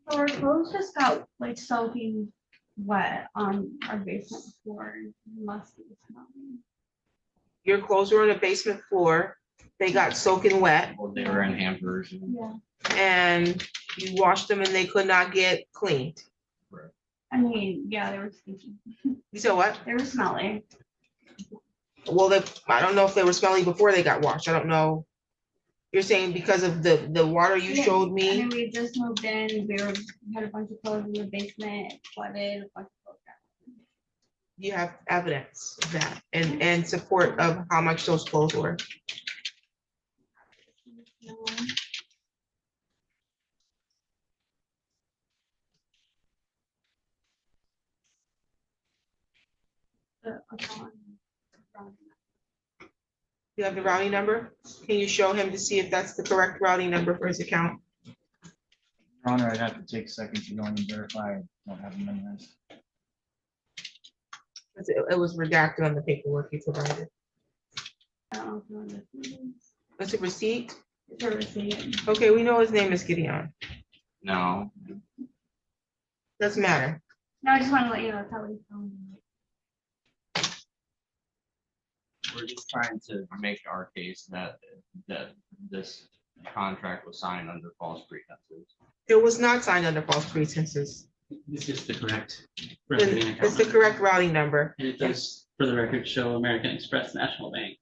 So our clothes just got like soaking wet on our basement floor. Must be smelling. Your clothes were on the basement floor. They got soaking wet Well, they were in hampers. Yeah, and you washed them and they could not get cleaned. I mean, yeah, they were stinky. You said what? They were smelly. Well, I don't know if they were smelly before they got washed. I don't know. You're saying because of the water you Yeah, showed I me? mean, we just moved in. We had a bunch of clothes in the basement, flooded, a bunch of clothes got You have evidence of that and support of how much those clothes were. wet. The account. You have the routing number? Can you show him to see if that's the correct routing number for his account? Your Honor, I'd have to take a second to go in and verify. I don't have them memorized. It was redacted on the paperwork you provided. I don't know if this is- That's a receipt? It's a receipt. Okay, we know his name is Gideon. No, Doesn't matter. No, I just want to let you know that's how we found it. we're just trying to make our case that this contract was signed under false pretenses. It was not signed under false pretenses. This is the correct. Then revenue account it's the number. correct routing number. And it does, for the record, show American Express National Bank.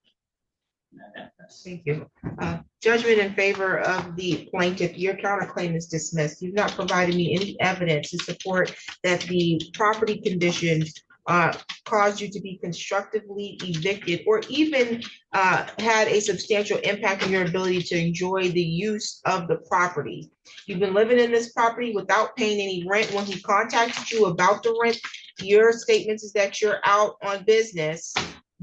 Thank you. Judgment in favor of the plaintiff, your counterclaim is dismissed. You've not provided me any evidence to support that the property conditions caused you to be constructively evicted or even had a substantial impact on your ability to enjoy the use of the property. You've been living in this property without paying any rent. When he contacted you about the rent, your statements is that you're out on business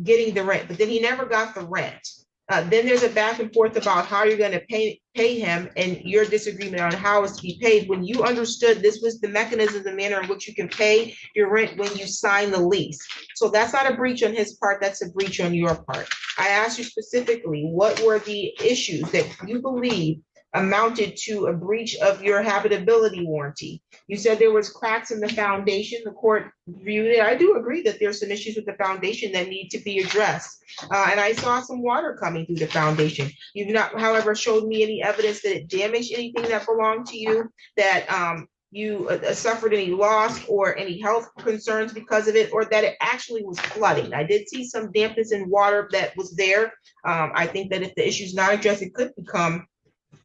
getting the rent, but then he never got the rent. Then there's a back and forth about how you're gonna pay him and your disagreement on how it's to be paid. When you understood this was the mechanism, the manner in which you can pay your rent when you sign the lease. So that's not a breach on his part, that's a breach on your part. I asked you specifically, what were the issues that you believe amounted to a breach of your habitability warranty? You said there was cracks in the foundation. The court viewed it. I do agree that there's some issues with the foundation that need to be addressed. And I saw some water coming through the foundation. You've not, however, showed me any evidence that it damaged anything that belonged to you, that you suffered any loss or any health concerns because of it, or that it actually was flooding. I did see some dampness in water that was there. I think that if the issue is not addressed, it could become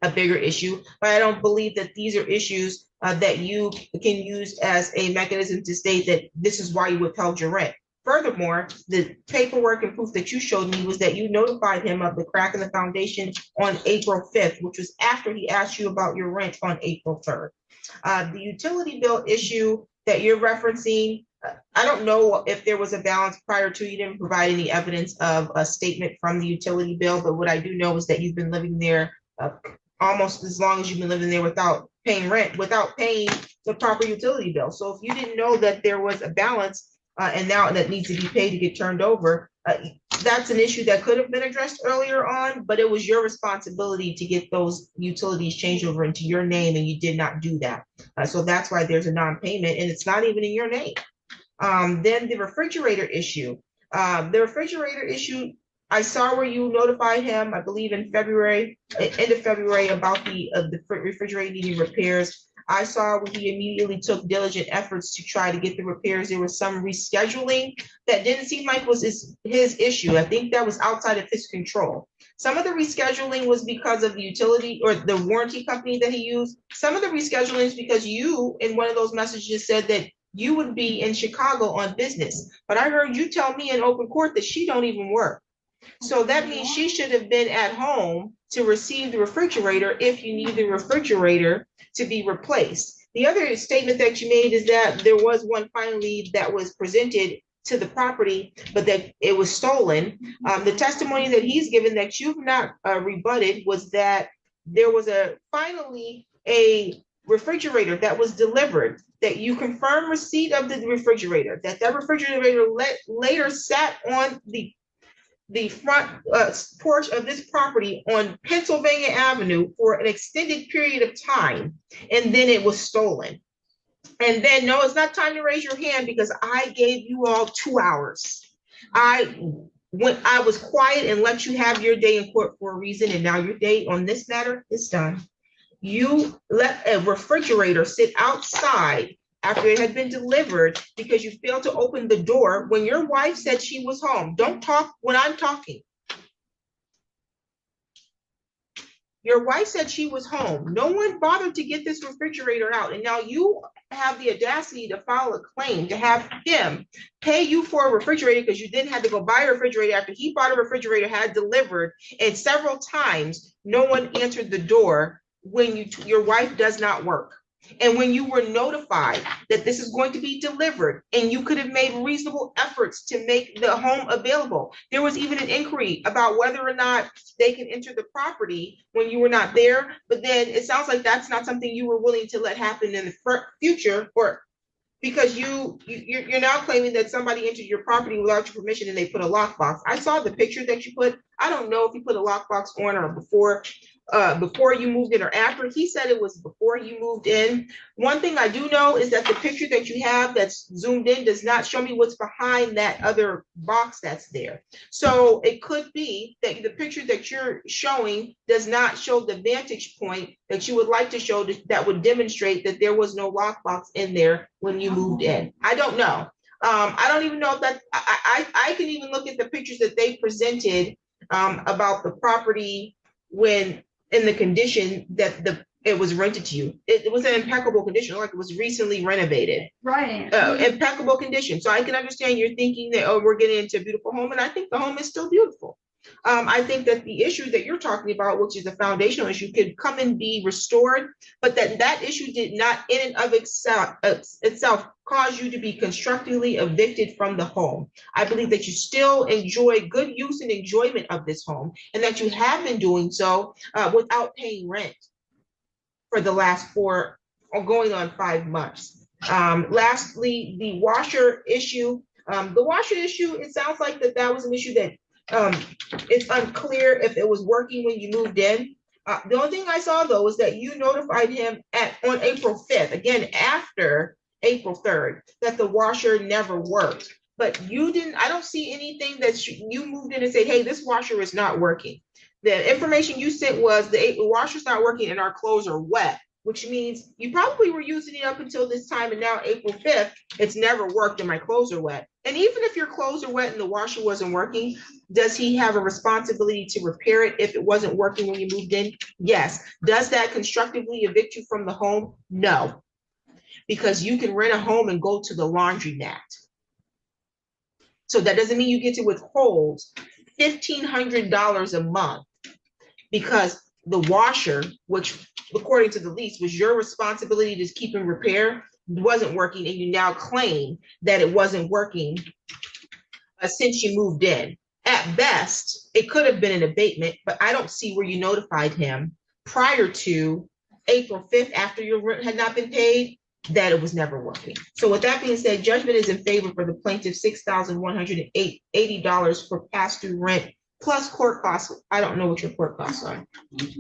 a bigger issue, but I don't believe that these are issues that you can use as a mechanism to state that this is why you withheld your rent. Furthermore, the paperwork and proof that you showed me was that you notified him of the crack in the foundation on April 5th, which was after he asked you about your rent on April 3rd. The utility bill issue that you're referencing, I don't know if there was a balance prior to. You didn't provide any evidence of a statement from the utility bill, but what I do know is that you've been living there almost as long as you've been living there without paying rent, without paying the proper utility bill. So if you didn't know that there was a balance and now that needs to be paid to get turned over, that's an issue that could have been addressed earlier on, but it was your responsibility to get those utilities changed over into your name and you did not do that. So that's why there's a non-payment and it's not even in your name. Then the refrigerator issue. I saw where you notified him, I believe in February, end of February, about the refrigerator needing repairs. I saw where he immediately took diligent efforts to try to get the repairs. There was some rescheduling that didn't seem like was his issue. I think that was outside of his control. Some of the rescheduling was because of the utility or the warranty company that he used. Some of the rescheduling is because you, in one of those messages, said that you would be in Chicago on business. But I heard you tell me in open court that she don't even work. So that means she should have been at home to receive the refrigerator if you need the refrigerator to be replaced. The other statement that you made is that there was one finally that was presented to the property, but that it was stolen. The testimony that he's given that you've not rebutted was that there was finally a refrigerator that was delivered, that you confirm receipt of the refrigerator, that refrigerator later sat on the front porch of this property on Pennsylvania Avenue for an extended period of time, and then it was stolen. And then, no, it's not time to raise your hand because I gave you all 2 hours. I was quiet and let you have your day in court for a reason, and now your day on this matter is done. You let a refrigerator sit outside after it had been delivered because you failed to open the door when your wife said she was home. Don't talk when I'm talking. Your wife said she was home. No one bothered to get this refrigerator out. And now you have the audacity to file a claim to have him pay you for a refrigerator because you then had to go buy a refrigerator after he bought a refrigerator, had delivered, and several times no one answered the door when your wife does not work. And when you were notified that this is going to be delivered and you could have made reasonable efforts to make the home available. There was even an inquiry about whether or not they can enter the property when you were not there. But then it sounds like that's not something you were willing to let happen in the future, or because you're now claiming that somebody entered your property without your permission and they put a lockbox. I saw the picture that you put. I don't know if you put a lockbox on or before you moved in or after. He said it was before you moved in. One thing I do know is that the picture that you have that's zoomed in does not show me what's behind that other box that's there. So it could be that the picture that you're showing does not show the vantage point that you would like to show that would demonstrate that there was no lockbox in there when you moved in. I don't know. I don't even know if that, I can even look at the pictures that they presented about the property when in the condition that it was rented to you. It was an impeccable condition, like it was recently renovated. Right. Impeccable condition. So I can understand you're thinking that, oh, we're getting into a beautiful home, and I think the home is still beautiful. I think that the issue that you're talking about, which is a foundational issue, could come and be restored, but that issue did not in and of itself cause you to be constructively evicted from the home. I believe that you still enjoy good use and enjoyment of this home, and that you have been doing so without paying rent for the last 4 or going on 5 months. Lastly, the washer issue. It sounds like that was an issue that it's unclear if it was working when you moved in. The only thing I saw though was that you notified him on April 5th, again after April 3rd, that the washer never worked. But you didn't, I don't see anything that you moved in and said, hey, this washer is not working. The information you sent was the washer's not working and our clothes are wet, which means you probably were using it up until this time, and now April 5th, it's never worked and my clothes are wet. And even if your clothes are wet and the washer wasn't working, does he have a responsibility to repair it if it wasn't working when you moved in? Yes. Does that constructively evict you from the home? No. Because you can rent a home and go to the laundromat. So that doesn't mean you get to withhold $1,500 a month because the washer, which according to the lease was your responsibility to keep in repair, wasn't working, and you now claim that it wasn't working since you moved in. At best, it could have been an abatement, but I don't see where you notified him prior to April 5th, after your rent had not been paid, that it was never working. So with that being said, judgment is in favor for the plaintiff, $6,180 for past due rent plus court costs. I don't know what your court costs are.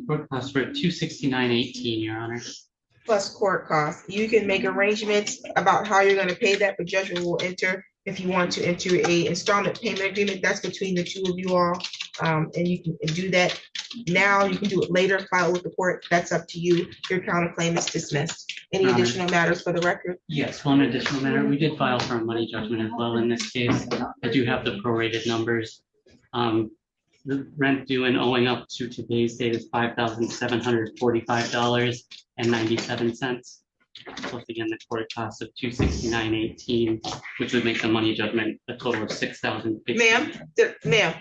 Court costs were $269.18, Your Honor. Plus court costs. You can make arrangements about how you're going to pay that, but judgment will enter if you want to enter a installment payment agreement. That's between the two of you all, and you can do that now. You can do it later, file with the court. That's up to you. Your counterclaim is dismissed. Any additional matters for the record? Yes, one additional matter. We did file for a money judgment as well in this case. I do have the prorated numbers. The rent due and owing up to today's date is $5,745.97. Plus again, the court cost of $269.18, which would make the money judgment a total of $6,000. Ma'am, Yes, ma'am.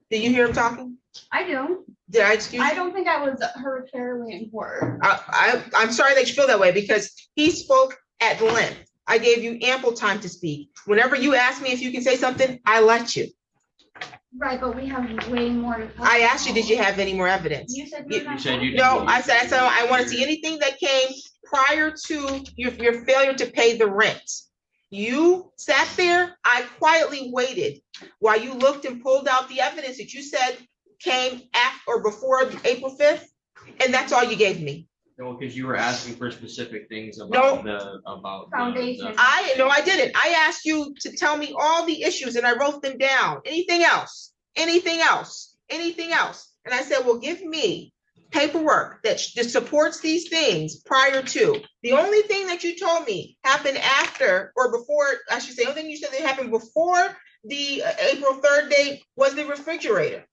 Did you hear him talking? I do. Did I excuse I you? don't think I was heard fairly in court. I'm sorry that you feel that way because he spoke at length. I gave you ample time to speak. Whenever you ask me if you can say something, I let you. Right, but we have way more to talk I asked you, about. did you have any more evidence? You said You- you were You said you. No, I said, I want to see anything that came prior to your failure to pay the rent. You sat there, I quietly waited while you looked and pulled out the evidence that you said came after or before April 5th, and that's all you gave me. No, because you were asking for specific things No. about Foundation. I didn't. I asked you to tell me all the issues and I wrote them down. Anything else? Anything else? Anything else? And I said, well, give me paperwork that supports these things prior to. The only thing that you told me happened after or before, I should say, the only thing you said that happened before the April 3rd date was the refrigerator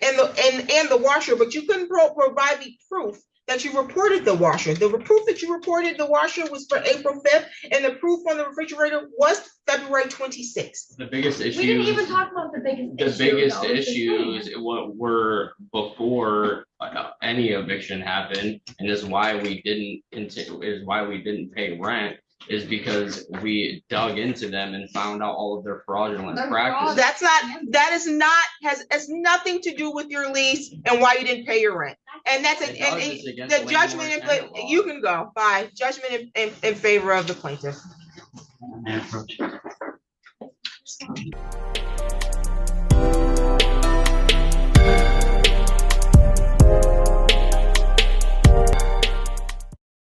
and the washer, but you couldn't provide me proof that you reported the washer. The proof that you reported the washer was for April 5th, and the proof on the refrigerator was February 26th. The biggest issue. We didn't even talk about the biggest issue. The biggest though, is the issues, thing. what were before any eviction happened, and is why we didn't continue, is why we didn't pay rent, is because we dug into them and found out all of their fraudulent They're practices. Has nothing to do with your lease and why you didn't pay your rent. And that's It does, it's against the the judgment, landlord tenant law. you can go, bye, judgment in favor of the plaintiff. May I approach?